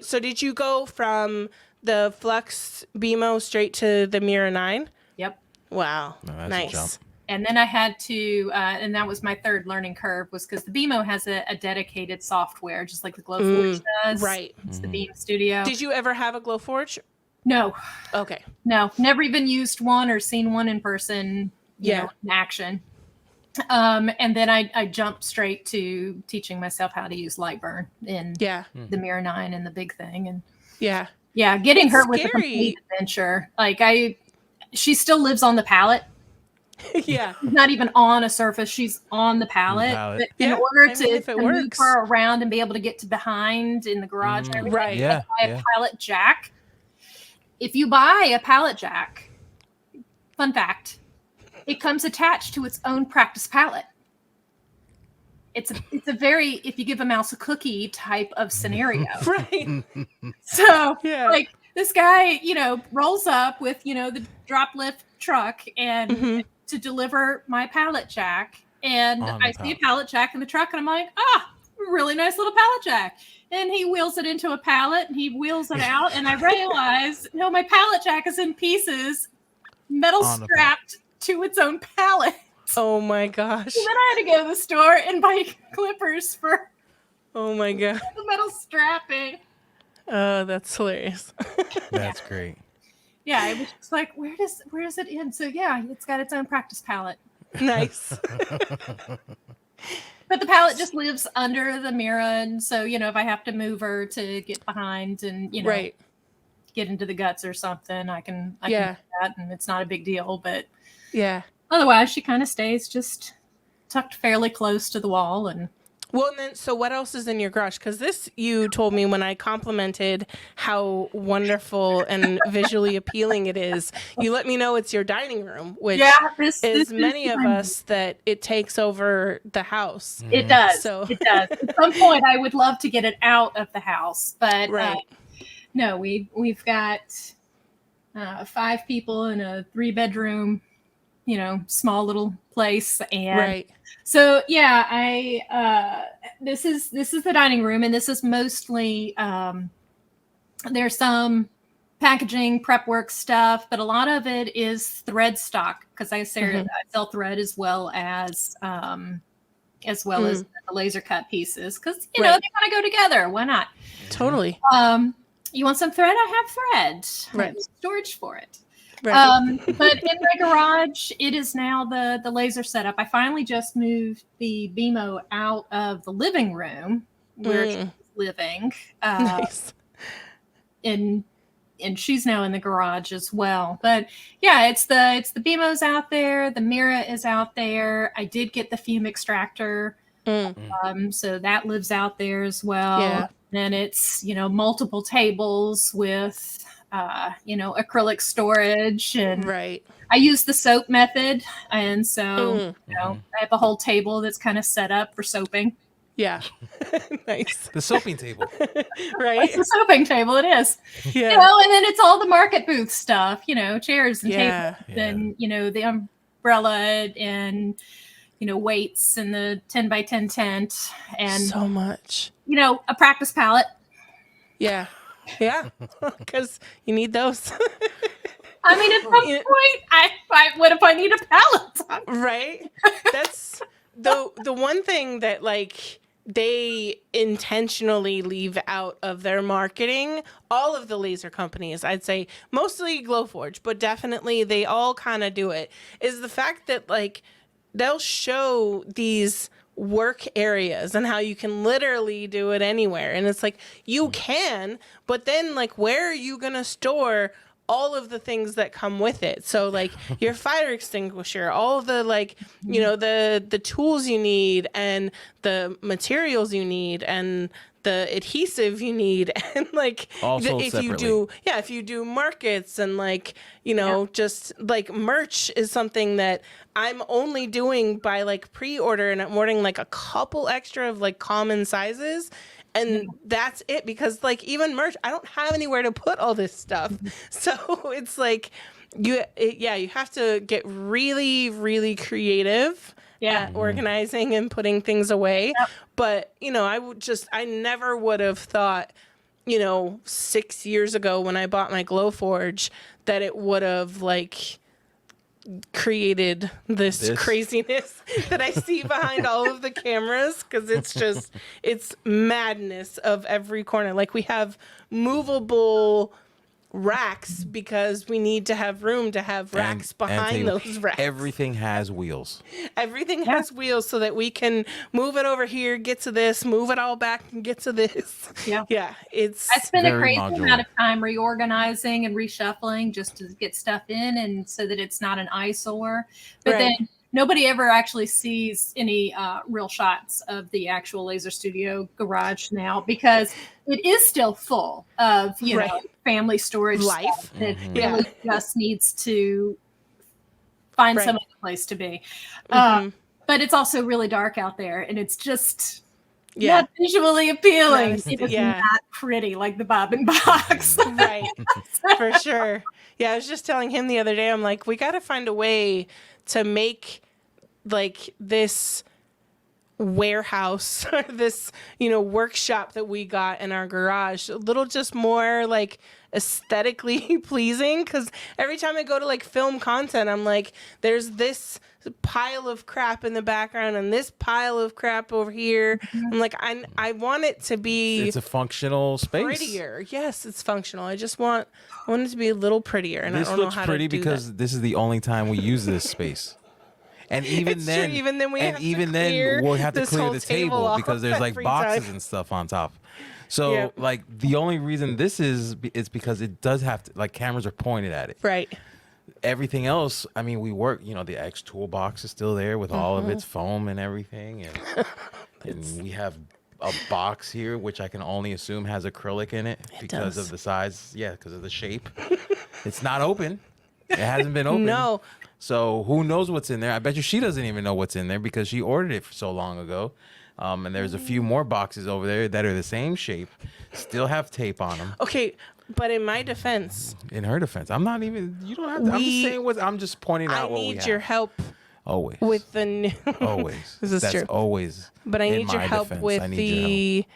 so did you go from the Flux BMO straight to the Mira 9? Yep. Wow. No, nice. And then I had to, and that was my third learning curve, was because the BMO has a dedicated software, just like the Glowforge does. Right. It's the Beam Studio. Did you ever have a Glowforge? No. Okay. No, never even used one or seen one in person, you know, in action. And then I jumped straight to teaching myself how to use Lightburn in the Mirror 9 and the big thing. And getting her with a complete adventure. Like she still lives on the pallet. Yeah. She's not even on a surface. She's on the pallet. But in order to move her around and be able to get to behind in the garage and everything, buy a pallet jack. If you buy a pallet jack, fun fact, it comes attached to its own practice pallet. it's a very, if you give a mouse a cookie type of scenario. Right. So Yeah. like this guy, rolls up with, the drop lift truck and to deliver my pallet jack. And I see a pallet jack in the truck and I'm like, really nice little pallet jack. And he wheels it into a pallet and he wheels it out. And I realize, no, my pallet jack is in pieces, metal strapped to its own pallet. Oh my gosh. And then I had to go to the store and buy clippers for Oh my god. the metal strapping. Oh, that's hilarious. That's great. Yeah, it was just like, where does it end? So yeah, it's got its own practice pallet. Nice. But the pallet just lives under the mirror, and so if I have to move her to get behind and Right. get into the guts or something, I can do that, and it's not a big deal. But Yeah. otherwise, she kind of stays just tucked fairly close to the wall. And Well, and then, so what else is in your garage? Because this, you told me when I complimented how wonderful and visually appealing it is, you let me know it's your dining room, which is many of us that it takes over the house. It does. So it does. At some point, I would love to get it out of the house, but no, we've got 5 people in a 3-bedroom, small little place, and so yeah, this is the dining room, and this is mostly there's some packaging prep work stuff, but a lot of it is thread stock because I sell thread as well as the laser cut pieces because they kind of go together. Why not? Totally. You want some thread? I have thread. Right. I have storage for it. Right. But in my garage, it is now the laser setup. I finally just moved the BMO out of the living room where she's living. Nice. And she's now in the garage as well. But yeah, it's the BMO's out there. The Mira is out there. I did get the fume extractor. So that lives out there as well. Yeah. And it's, multiple tables with acrylic storage, and I use the soap method, and so I have a whole table that's kind of set up for soaping. Yeah. Nice. The soaping table. It's the soaping table, it is. Yeah. And then it's all the market booth stuff, chairs and tables and the umbrella and weights and the 10 by 10 tent and so much. A practice pallet. Yeah. Yeah, because you need those. I mean, at some point, what if I need a pallet? Right? That's the one thing that they intentionally leave out of their marketing. All of the laser companies, I'd say, mostly Glowforge, but definitely they all kind of do it, is the fact that they'll show these work areas and how you can literally do it anywhere. And it's you can, but then where are you going to store all of the things that come with it? So your fire extinguisher, all of the the tools you need and the materials you need and the adhesive you need, and if you do markets and just merch is something that I'm only doing by pre-order, and I'm ordering a couple extra of you sizes, and that's it, because even merch, I don't have anywhere to put all this stuff. So it's you have to get really, really creative at organizing and putting things away. But I never would have thought 6 years ago when I bought my Glowforge that it would have created this craziness that I see behind all of the cameras, because it's madness of every corner. We have movable racks because we need to have room to have racks behind those racks. Everything has wheels. Everything has wheels so that we can move it over here, get to this, move it all back and get to this. I spend a crazy amount of time reorganizing and reshuffling just to get stuff in, and so that it's not an eyesore. But then nobody ever actually sees any real shots of the actual Laser Studio garage now, because it is still full of family storage life that really just needs to find some other place to be. but it's also really dark out there, and it's just Yeah. not visually appealing. Not- It is yeah. not pretty like the bobbin box. Right. For sure. Yeah, I was just telling him the other day, I'm like, we got to find a way to make like this warehouse or this, workshop that we got in our garage a little just more like aesthetically pleasing, because every time I go to like film content, I'm like, there's this pile of crap in the background and this pile of crap over here. I'm like, I want it to be It's a functional space. prettier. Yes, it's functional. I want it to be a little prettier, and This I don't know looks how pretty to do because that. this is the only time we use this space. And even It's then, true. Even then we have to even clear then we'll have to this clear whole the table table off because there's like every boxes time. and stuff on top. So Yep. like the only reason this is because it does have to, like, cameras are pointed at it. Right. Everything else, I mean, we work, the X toolbox is still there with all of its foam and everything. And we have a box here, which I can only assume has acrylic in it because does. of the size. Yeah, because of the shape. It's not open. It hasn't been open. No. So who knows what's in there? I bet you she doesn't even know what's in there because she ordered it so long ago. And there's a few more boxes over there that are the same shape, still have tape on them. Okay, but in my defense, In her defense, I'm not even. You don't have to. I'm just saying what. I'm just pointing I out what we need have. your help Always. with the new. Always. This is That's true. always. But I in need your my help defense. with I need your help. the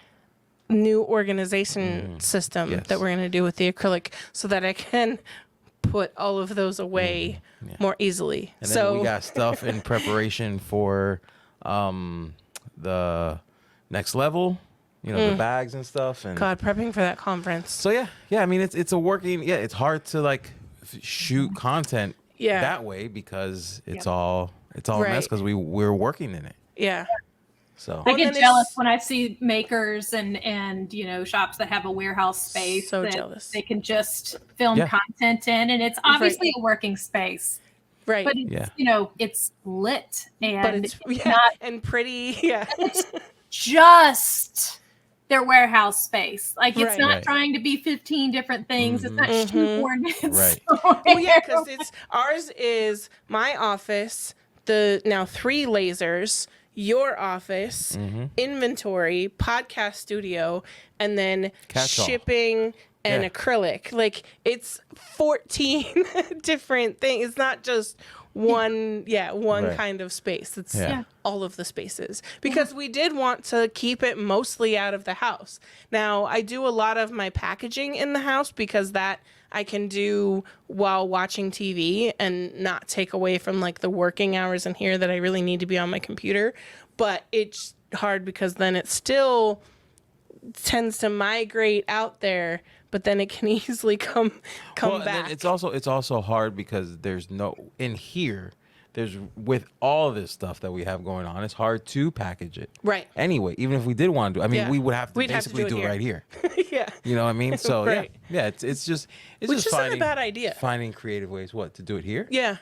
new organization system Yes. that we're going to do with the acrylic, so that I can put all of those away more easily. And then we got stuff in preparation for the next level. The bags and stuff. And God, prepping for that conference. so yeah. I mean, it's a working. Yeah, it's hard to like shoot content that way because it's all a mess Right. because we're working in it. Yeah. So I Well, get then jealous it's- when I see makers and shops that have a warehouse space So that jealous. they can just film Yeah. content in, and it's obviously a working space, Right. but it's, it's lit and But it's not and pretty. Yeah. just their warehouse space. Like it's Right. not Right. trying to be 15 different things. It's not Mhm. shoehorned in Right. somewhere. Well, yeah, because ours is my office, the now 3 lasers, your office, inventory, podcast studio, and then Catch-all. shipping and Yeah. acrylic. Like it's 14 different things. It's not just one Right. kind of space. It's Yeah. all of the spaces, because we did want to keep it mostly out of the house. Now I do a lot of my packaging in the house because that I can do while watching TV and not take away from like the working hours in here that I really need to be on my computer. But it's hard because then it still tends to migrate out there, but then it can easily come Well, and then back. it's also hard because there's no in here. There's with all of this stuff that we have going on, it's hard to package it. Right. Anyway, even if we did want to do, I mean, Yeah. we would have to We'd have to basically do it do it right here. Yeah. You know what I mean? So Right. yeah, it's just Which just isn't a finding bad idea. Finding creative ways to do it here. Yeah.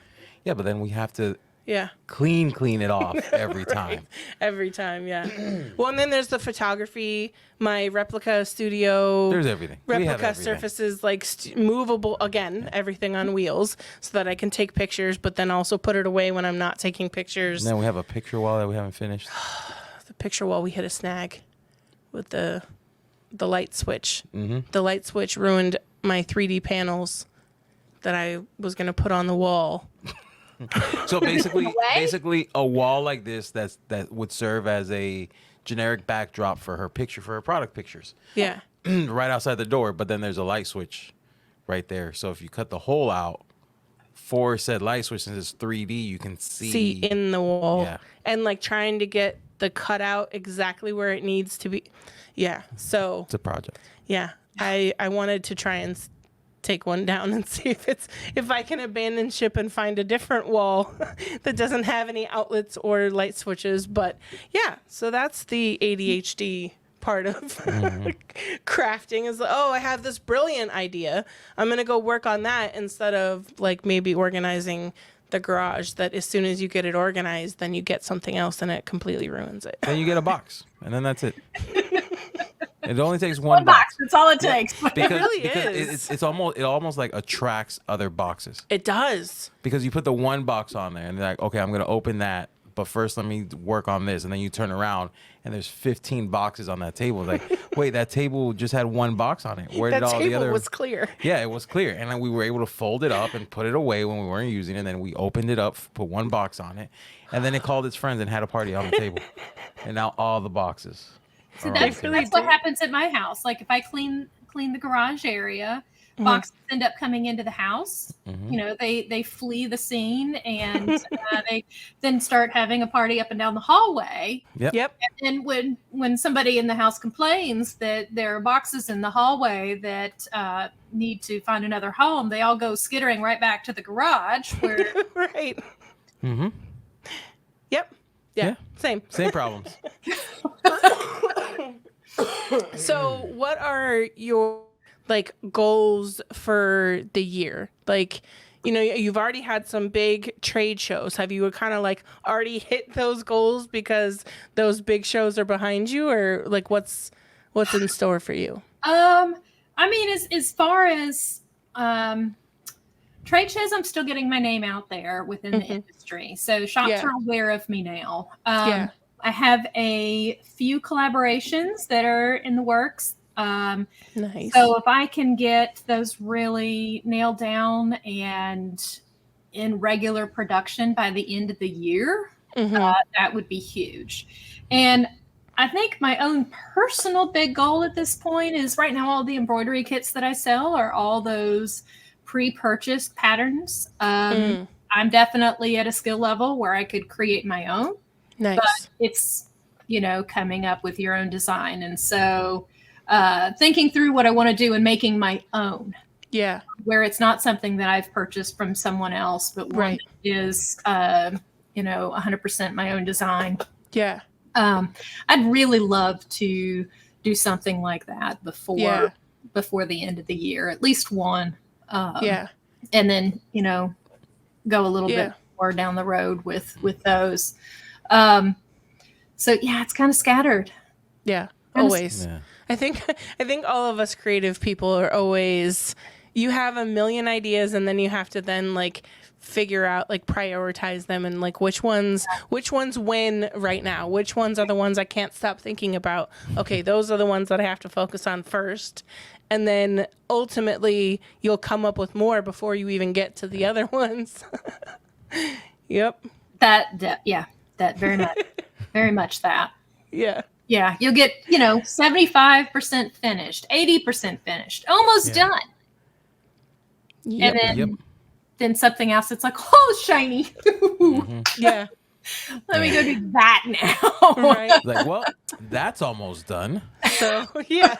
Yeah, but then we have to Yeah. clean it off every time. Every time, yeah. Well, and then there's the photography, my replica studio. There's everything. We have Replica everything. surfaces, like movable, again, everything on wheels, so that I can take pictures, but then also put it away when I'm not taking pictures. And then we have a picture wall that we haven't finished. The picture wall, we hit a snag with the light switch. The light switch ruined my 3D panels that I was going to put on the wall. So basically a wall like this that would serve as a generic backdrop for her product pictures. Yeah. Right outside the door, but then there's a light switch right there. So if you cut the hole out for said light switch, since it's 3D, you can See in the wall. Yeah. And like trying to get the cutout exactly where it needs to be. Yeah. So It's a project. yeah, I wanted to try and take one down and see if I can abandon ship and find a different wall that doesn't have any outlets or light switches. But yeah, so that's the ADHD part of crafting is, I have this brilliant idea. I'm going to go work on that instead of like maybe organizing the garage, that as soon as you get it organized, then you get something else and it completely ruins it. Then you get a box, and then that's it. It only takes one One box. That's all it takes. Because, really because is. it almost like attracts other boxes It does. because you put the one box on there and they're like, okay, I'm gonna open that, but first let me work on this. And then you turn around and there's 15 boxes on that table. Like, wait, that table just had one box on it. Where That did all the table other? was clear. Yeah, it was clear. And then we were able to fold it up and put it away when we weren't using it. And then we opened it up, put one box on it, and then it called its friends and had a party on the table. And now all the boxes. See, are on that's the table. what happens at my house. Like if I clean the garage area, boxes end up coming into the house. You know, they flee the scene, and they then start having a party up and down the hallway. Yep. And when somebody in the house complains that there are boxes in the hallway that need to find another home, they all go skittering right back to the garage where Right. Mm-hmm. Yep. Yeah. Yeah. Same problems. So what are your like goals for the year? Like, you know, you've already had some big trade shows. Have you kind of like already hit those goals because those big shows are behind you, or like what's in store for you? I mean, as far as trade shows, I'm still getting my name out there within the industry. So shops are aware of me now. I have a few collaborations that are in the works. Nice. So if I can get those really nailed down and in regular production by the end of the year, that would be huge. And I think my own personal big goal at this point is right now all the embroidery kits that I sell are all those pre-purchased patterns. I'm definitely at a skill level where I could create my own. Nice. But it's, you know, coming up with your own design. And so thinking through what I want to do and making my own. Yeah. Where it's not something that I've purchased from someone else, but one that is, you know, 100% my own design. Yeah. I'd really love to do something like that before the end of the year, at least one. And then, you know, go a little bit more down the road with those. So yeah, it's kind of scattered. Yeah. Always. Yeah. I think all of us creative people are always, you have a million ideas and then you have to then like figure out, like prioritize them and like which ones win right now, which ones are the ones I can't stop thinking about. Okay, those are the ones that I have to focus on first. And then ultimately you'll come up with more before you even get to the other ones. Yep. That very much, very much that. Yeah. Yeah, you'll get, you know, 75% finished, 80% finished, almost done. Yep. And then something else that's like, oh, shiny. Yeah. Let me go do that now. Right. Like, well, that's almost done. So, yeah.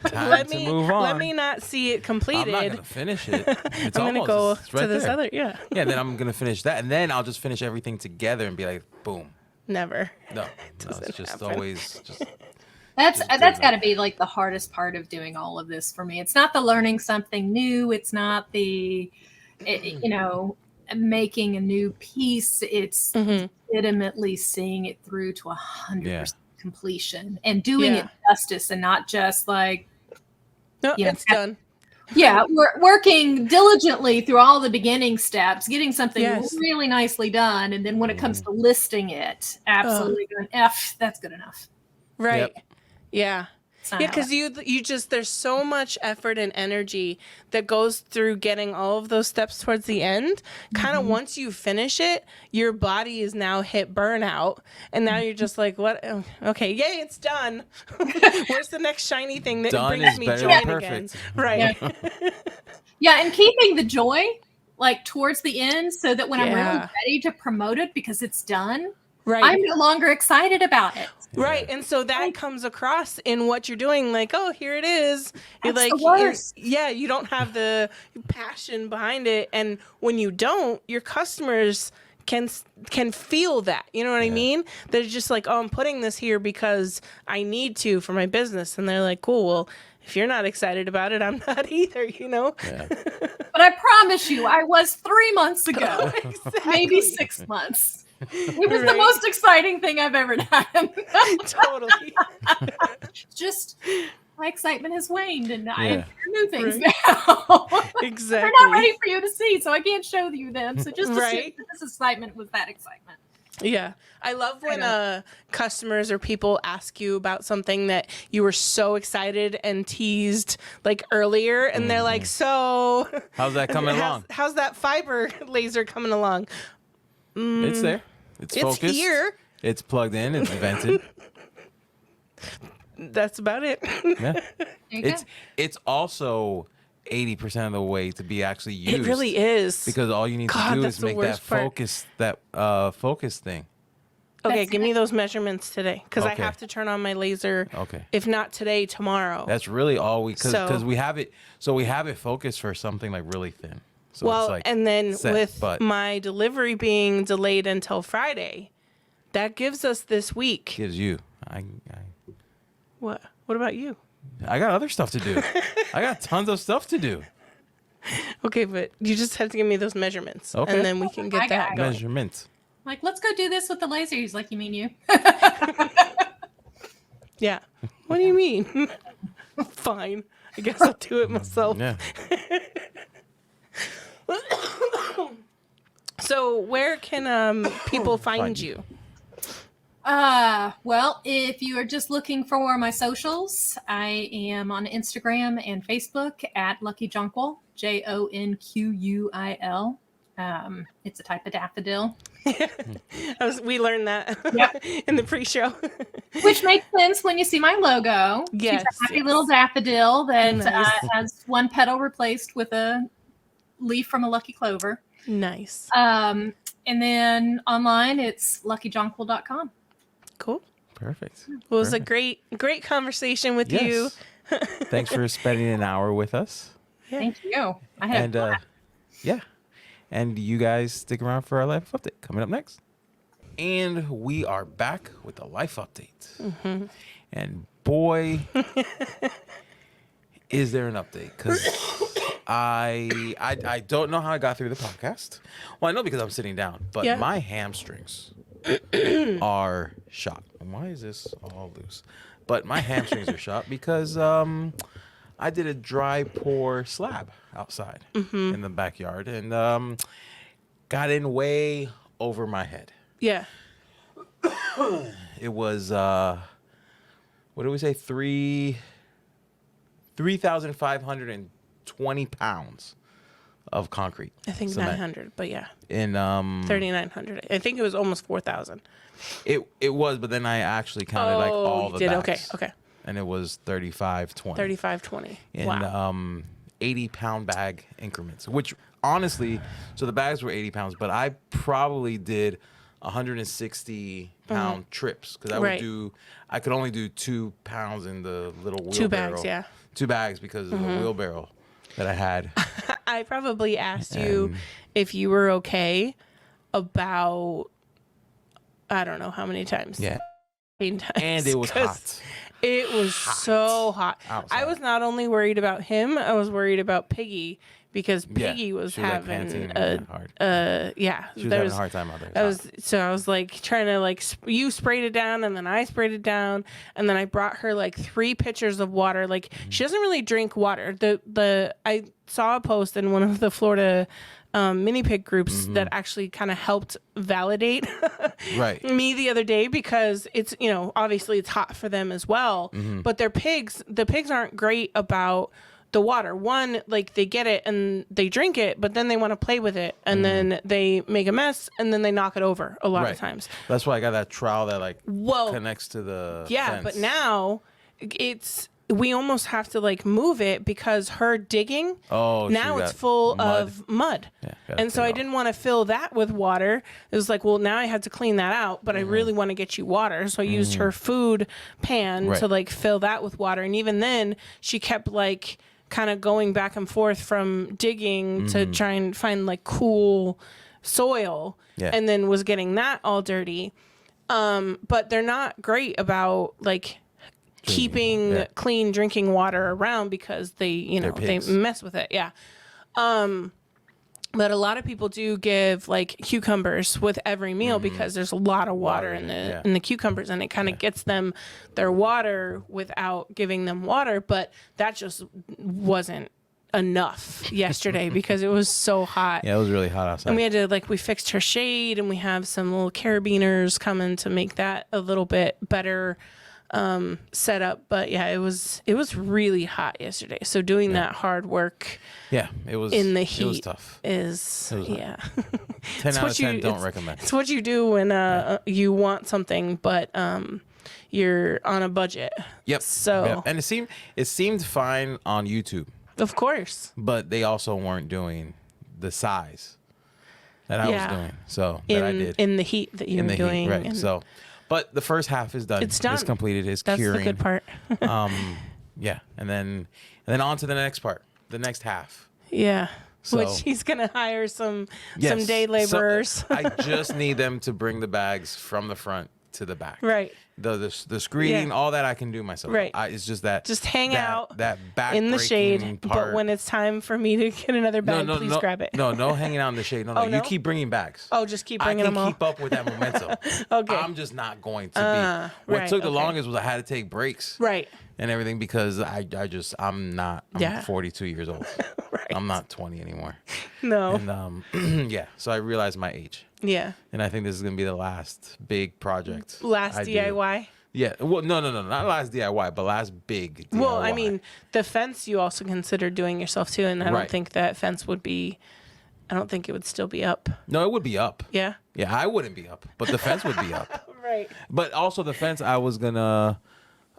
Time to move on. Let me not see it completed. I'm not going to finish it. It's I'm going to go to this there. other, Yeah, then I'm going to finish that. And then I'll just finish everything together and be like, boom. Never. No, it's just happen. Always just. That's got to be like the hardest part of doing all of this for me. It's not the learning something new. It's not the, you know, making a new piece. It's legitimately seeing it through to 100% completion and doing it justice and not just like, no, it's done. Yeah, we're working diligently through all the beginning steps, getting something really nicely done, and then when it comes to listing it, absolutely going F. That's good enough. Right. Yep. Yeah. Yeah, because you just, there's so much effort and energy that goes through getting all of those steps towards the end. Kind of once you finish it, your body is now hit burnout, and now you're just like, what? Okay, yay, it's done. Where's the next shiny thing that brings me joy again? Right. Yeah, and keeping the joy like towards the end, so that when I'm really ready to promote it because it's done, I'm no longer excited about it. Right. And so that comes across in what you're doing. Like, oh, here it is. You're That's like, the worst. you don't have the passion behind it. And when you don't, your customers can feel that. You know what I mean? They're just like, oh, I'm putting this here because I need to for my business. And they're like, cool, well, if you're not excited about it, I'm not either, you know? Yeah. But I promise you, I was 3 months ago. Maybe 6 months. It was the most exciting thing I've ever done. Totally. Just my excitement has waned, and I have new things now. Exactly. They're not ready for you to see, so I can't show you them. So just assume that this excitement was that excitement. Yeah. I love when customers or people ask you about something that you were so excited and teased like earlier, and they're like, so How's that coming along? how's that fiber laser coming along? It's there. It's focused. Here. It's plugged in. It's vented. That's about it. Yeah. There you go. It's also 80% of the way to be actually used. It really is. Because all you need God, to do that's is the make that worst part. focus thing. Okay, That's give it. me those measurements today, because I Okay. have to turn on my laser. Okay. If not today, tomorrow. That's really all because So- we have it. So we have it focused for something like really thin. So Well, it's like and then set, with but my delivery being delayed until Friday, that gives us this week. gives you. What? What about you? Oh, I got other stuff to do. I got tons of stuff to do. Okay, but you just have to give me those measurements, Okay. and then we can I get got that it. going. Measurement. Like, let's go do this with the laser. He's like, you mean you? Yeah. What do you mean? Fine. I guess I'll do it myself. Yeah. So where can people find Find you? Well, if you are just looking for my socials, I am on Instagram and Facebook at Lucky Jonquil, Jonquil. It's a type of daffodil, We learned that in the pre-show. which makes sense when you see my logo. Yes, She's a happy yes. little daffodil that Nice. has one petal replaced with a leaf from a lucky clover. Nice. And then online, it's luckyjonquil.com. Cool. Perfect. Well, it was a Perfect. great conversation with you. Yes. Thanks for spending an hour with us. Thank you. I had And yeah. And you guys stick around for our life update coming up next. And we are back with the life update. Mm-hmm. And boy, is there an update? Because I don't know how I got through the podcast. Well, I know because I'm sitting down, but Yeah. my hamstrings are shot. And why is this all loose? But my hamstrings are shot because I did a dry pour slab outside in the backyard and got in way over my head. Yeah. It was what did we say? 3,520 pounds of concrete. I think cement. 900, but yeah, In 3,900. I think it was almost 4,000. it was, but then I actually counted like all you the did? bags. Okay. And it was 3,520. 3,520. In Wow. 80-pound bag increments, which honestly, so the bags were 80 pounds, but I probably did 160-pound trips because Right. I could only do 2 pounds in the little wheelbarrow. 2 bags, yeah. 2 bags because of the wheelbarrow that I had. I probably asked you if you were okay about, I don't know how many times. Yeah. 8 times. And it was 'cause hot. It was so hot. Outside. I was not only worried about him, I was worried about Piggy because Yeah. Piggy was She was, like, having panting a and hard. yeah. She was there having a hard time out there. I was like trying to like you sprayed it down and then I sprayed it down and then I brought her like 3 pitchers of water. Like she doesn't really drink water. I saw a post in one of the Florida mini pig groups that actually kind of helped validate Right. me the other day because it's obviously it's hot for them as well, but the pigs aren't great about the water. One, like they get it and they drink it, but then they want to play with it and then they make a mess and then they knock it over a lot Right. of times. That's why I got that trowel that like Well, connects to the yeah, fence. but now we almost have to like move it because her digging now it's full of mud. Yeah, gotta And so take I it didn't want to fill that with water. It was like, well, now I had to clean that out, but I really want to get you water. So I used her food pan Right. to like fill that with water. And even then she kept like kind of going back and forth from digging to try and find like cool soil Yeah. and then was getting that all dirty. But they're not great about like keeping yeah. clean drinking water around because they They're they pigs. mess with it. Yeah. But a lot of people do give like cucumbers with every meal because there's a lot of water in the in the cucumbers and it kind of gets them their water without giving them water, but that just wasn't enough yesterday because it was so hot. Yeah, it was really hot outside. And we had to we fixed her shade, and we have some little carabiners coming to make that a little bit better set up. But yeah, it was really hot yesterday. So doing that hard work it was in the heat it was tough. is 10 out of 10 don't recommend. It's what you do when you want something, but you're on a budget. Yep. So Yep. And it seemed fine on YouTube, of course, but they also weren't doing the size that I was doing. So that I did in the heat that you were doing. heat, right? And So, but the first half is done. It's done. It's completed. It's that's curing. the good part. Yeah, and then on to the next part, the next half. Yeah. So- Which he's gonna hire some Yes. day laborers. I just need them to bring the bags from the front to the back. Right. The screening, Yeah. all that I can do myself. Right. It's just that. Just hang out that back in the shade. part. But when it's time for me to get another bag, please grab it. No hanging out in the shade. No, Oh, You no? keep bringing bags. Oh, just keep bringing I them can all. keep up with that momentum. Okay. I'm just not going to be. What right, took the okay. longest was I had to take breaks. Right. And everything because I'm not. I'm Yeah. 42 years old. Right. I'm not 20 anymore. No. And yeah, so I realized my age. Yeah. And I think this is gonna be the last big project. Last I do. DIY. Yeah. Well, no, not last DIY, but last big DIY. Well, I mean, the fence you also considered doing yourself too, and I don't Right. think that fence would be. I don't think it would still be up. No, it would be up. Yeah. Yeah, I wouldn't be up, but the fence would be up. Right. But also the fence, I was gonna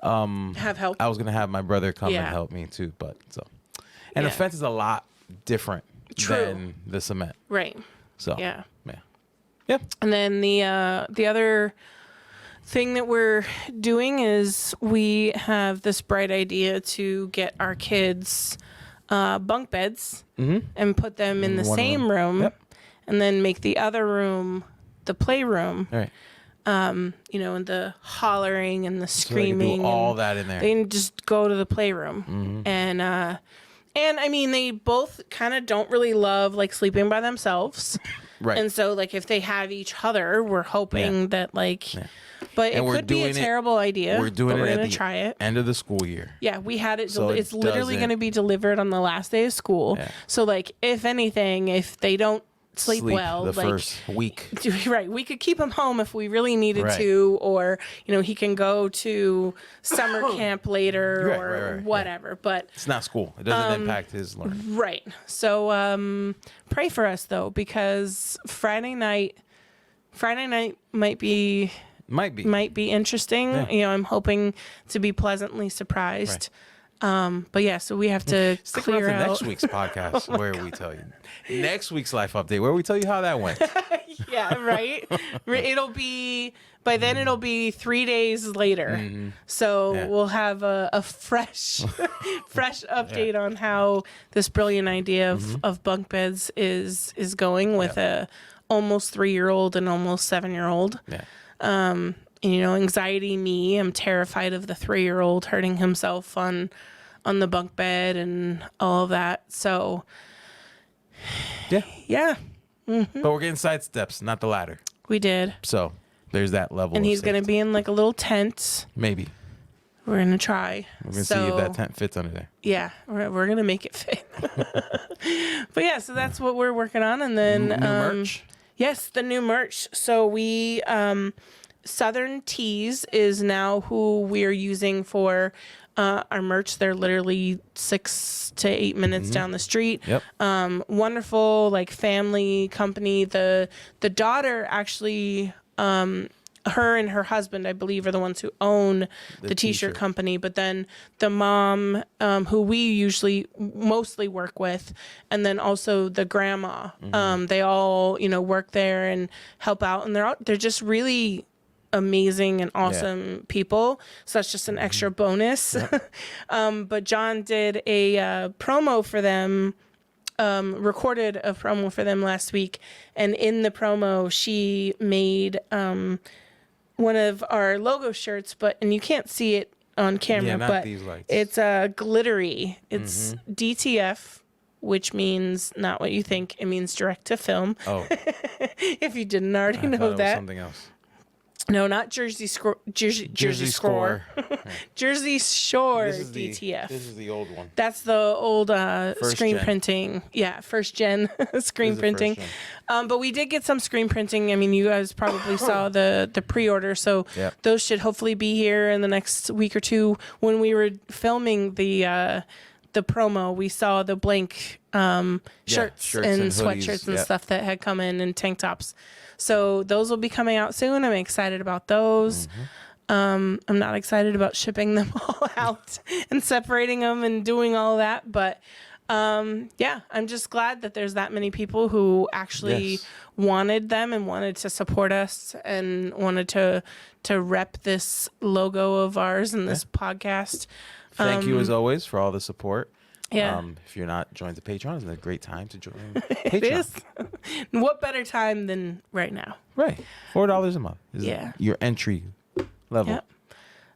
Have help. I was gonna have my brother come Yeah. and help me too. But and the Yeah. fence is a lot different True. than the cement. Right. So Yeah. yeah. And then the other thing that we're doing is we have this bright idea to get our kids bunk beds and put them in the one same room, Yep. and then make the other room the playroom. All right. And the hollering and the So they can screaming, do all and that in there. they can just go to the playroom. And I mean, they both kind of don't really love sleeping by themselves. Right. And so if they have each other, we're hoping that but And it we're could be a doing it- terrible idea. We're doing but it we're at gonna the try it. end of the school year. Yeah, we had it. So It's literally doesn't- going to be delivered on the last day of school. Yeah. So if anything, if they don't sleep well, the first week. right, we could keep him home if we really needed Right. to, or he can go to summer camp later Right, or right, yeah. whatever. But It's not school. It doesn't impact his learning. right. So pray for us though, because Friday night might be Might be. interesting. Yeah. I'm hoping to be pleasantly surprised. But yeah, so we have to Stick around clear to out. next week's podcast where we tell you. Next week's life update where we tell you how that went. Yeah, right. By then it'll be 3 days later. So Yeah. we'll have a fresh update on how this brilliant idea of bunk beds is going with a almost 3-year-old and almost 7-year-old. Yeah. Anxiety me. I'm terrified of the 3-year-old hurting himself on the bunk bed and all of that. So Yeah. yeah, But we're getting side steps, not the ladder. we did. So there's that level. And of he's going to safety. be in a little tent. Maybe. We're going to try. We're going to see if that tent fits under there. Yeah, we're going to make it fit. But yeah, so that's what we're working on. And then New merch. Yes, the new merch. So we Southern Teas is now who we're using for our merch. They're literally 6 to 8 minutes down the street. Yep. Wonderful, family company. The daughter actually, her and her husband, I believe, are the ones who own the t-shirt company. But then the mom, who we usually mostly work with, and then also the grandma, they all work there and help out, and they're just really amazing and awesome people. So that's just an extra bonus. But John did a promo for them. Recorded a promo for them last week, and in the promo she made one of our logo shirts, and you can't see it on camera, not but these lights. it's glittery. It's DTF, which means not what you think. It means direct to film. Oh, If you didn't already I thought know it was that. something else. No, not Jersey Shore. Jersey Shore. Jersey Shore DTF. This is the old one. That's the old screen gen. printing. Yeah, first gen screen This is the printing. first gen. But we did get some screen printing. I mean, you guys probably saw the pre-order, so Yep. those should hopefully be here in the next week or two. When we were filming the promo, we saw the blank shirts and and sweatshirts hoodies, and yep. stuff that had come in and tank tops. So those will be coming out soon. I'm excited about those. I'm not excited about shipping them all out and separating them and doing all that. But yeah, I'm just glad that there's that many people who actually Yes. wanted them and wanted to support us and wanted to rep this logo of ours and this podcast. Thank you as always for all the support. Yeah. If you're not joined the Patreon, it's a great time to join It Patreon. is. What better time than right now? Right. $4 a month is Yeah. your entry level. Yep.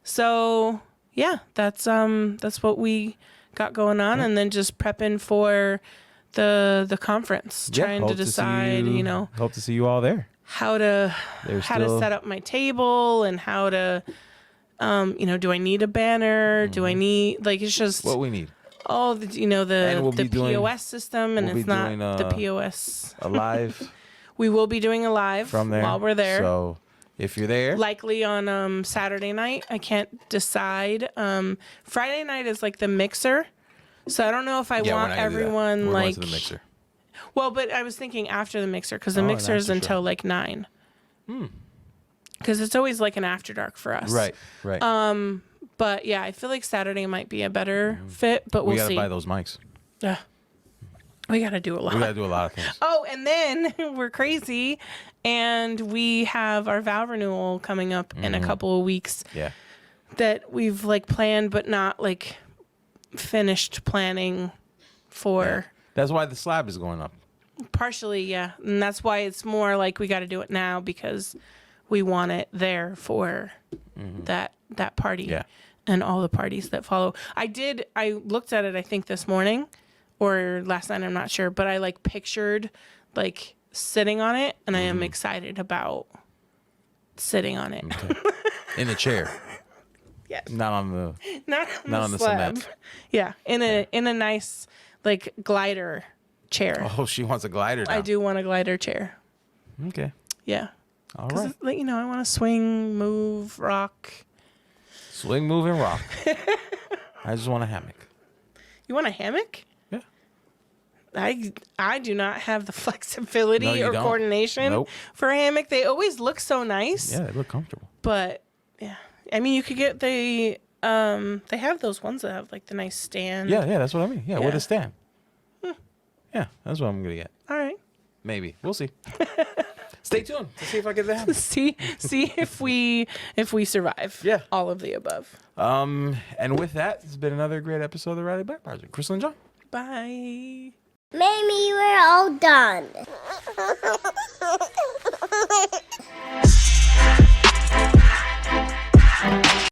So yeah, that's what we got going on, and then just prepping for the conference, Yeah, trying hope to see decide, hope to see you all there. how to There's how to still- set up my table and how to do I need a banner? Do I need it's just What we need. all the And we'll the be doing- POS system, and we'll it's be not doing, the POS. A live We will be doing a live from there. while we're there. So if you're there, Likely on Saturday night. I can't decide. Friday night is like the mixer. So I don't know if I yeah, we're want not gonna do that. everyone We're like going to the mixer. Well, but I was thinking after the mixer because the Oh, mixer is after until show. like 9. Because it's always like an after dark for us. Right. But yeah, I feel like Saturday might be a better fit, but We we'll got to see. buy those mics. Yeah. We got to do a lot. We got to do a lot of things. Oh, and then we're crazy, and we have our vow renewal coming up in a couple of weeks Yeah. that we've like planned, but not like finished planning for. That's why the slab is going up. Partially, yeah, and that's why it's more like we got to do it now because we want it there for that party Yeah. and all the parties that follow. I looked at it, I think this morning or last night, I'm not sure, but I like pictured like sitting on it, and I am excited about sitting on it. Okay. In the chair. Yes. Not on the. Not Not on the slab. cement. Yeah, in a nice like glider chair. Oh, she wants a glider now. I do want a glider chair. Okay. Yeah. All Because right. I want to swing, move, rock. Swing, move, and rock. I just want a hammock. You want a hammock? Yeah. I do not have the flexibility No, you or don't. coordination Nope. for a hammock. They always look so nice. Yeah, they look comfortable. But yeah, I mean, you could get they have those ones that have like the nice stand. Yeah, that's what I mean. Yeah, with Yeah. a stand. Yeah, that's what I'm gonna get. All right. Maybe we'll see. Stay tuned to see if I get the hammock. See if we survive. Yeah. All of the above. And with that, it's been another great episode of the Riley Black Project. Crystal and John. Bye. Maybe we're all done.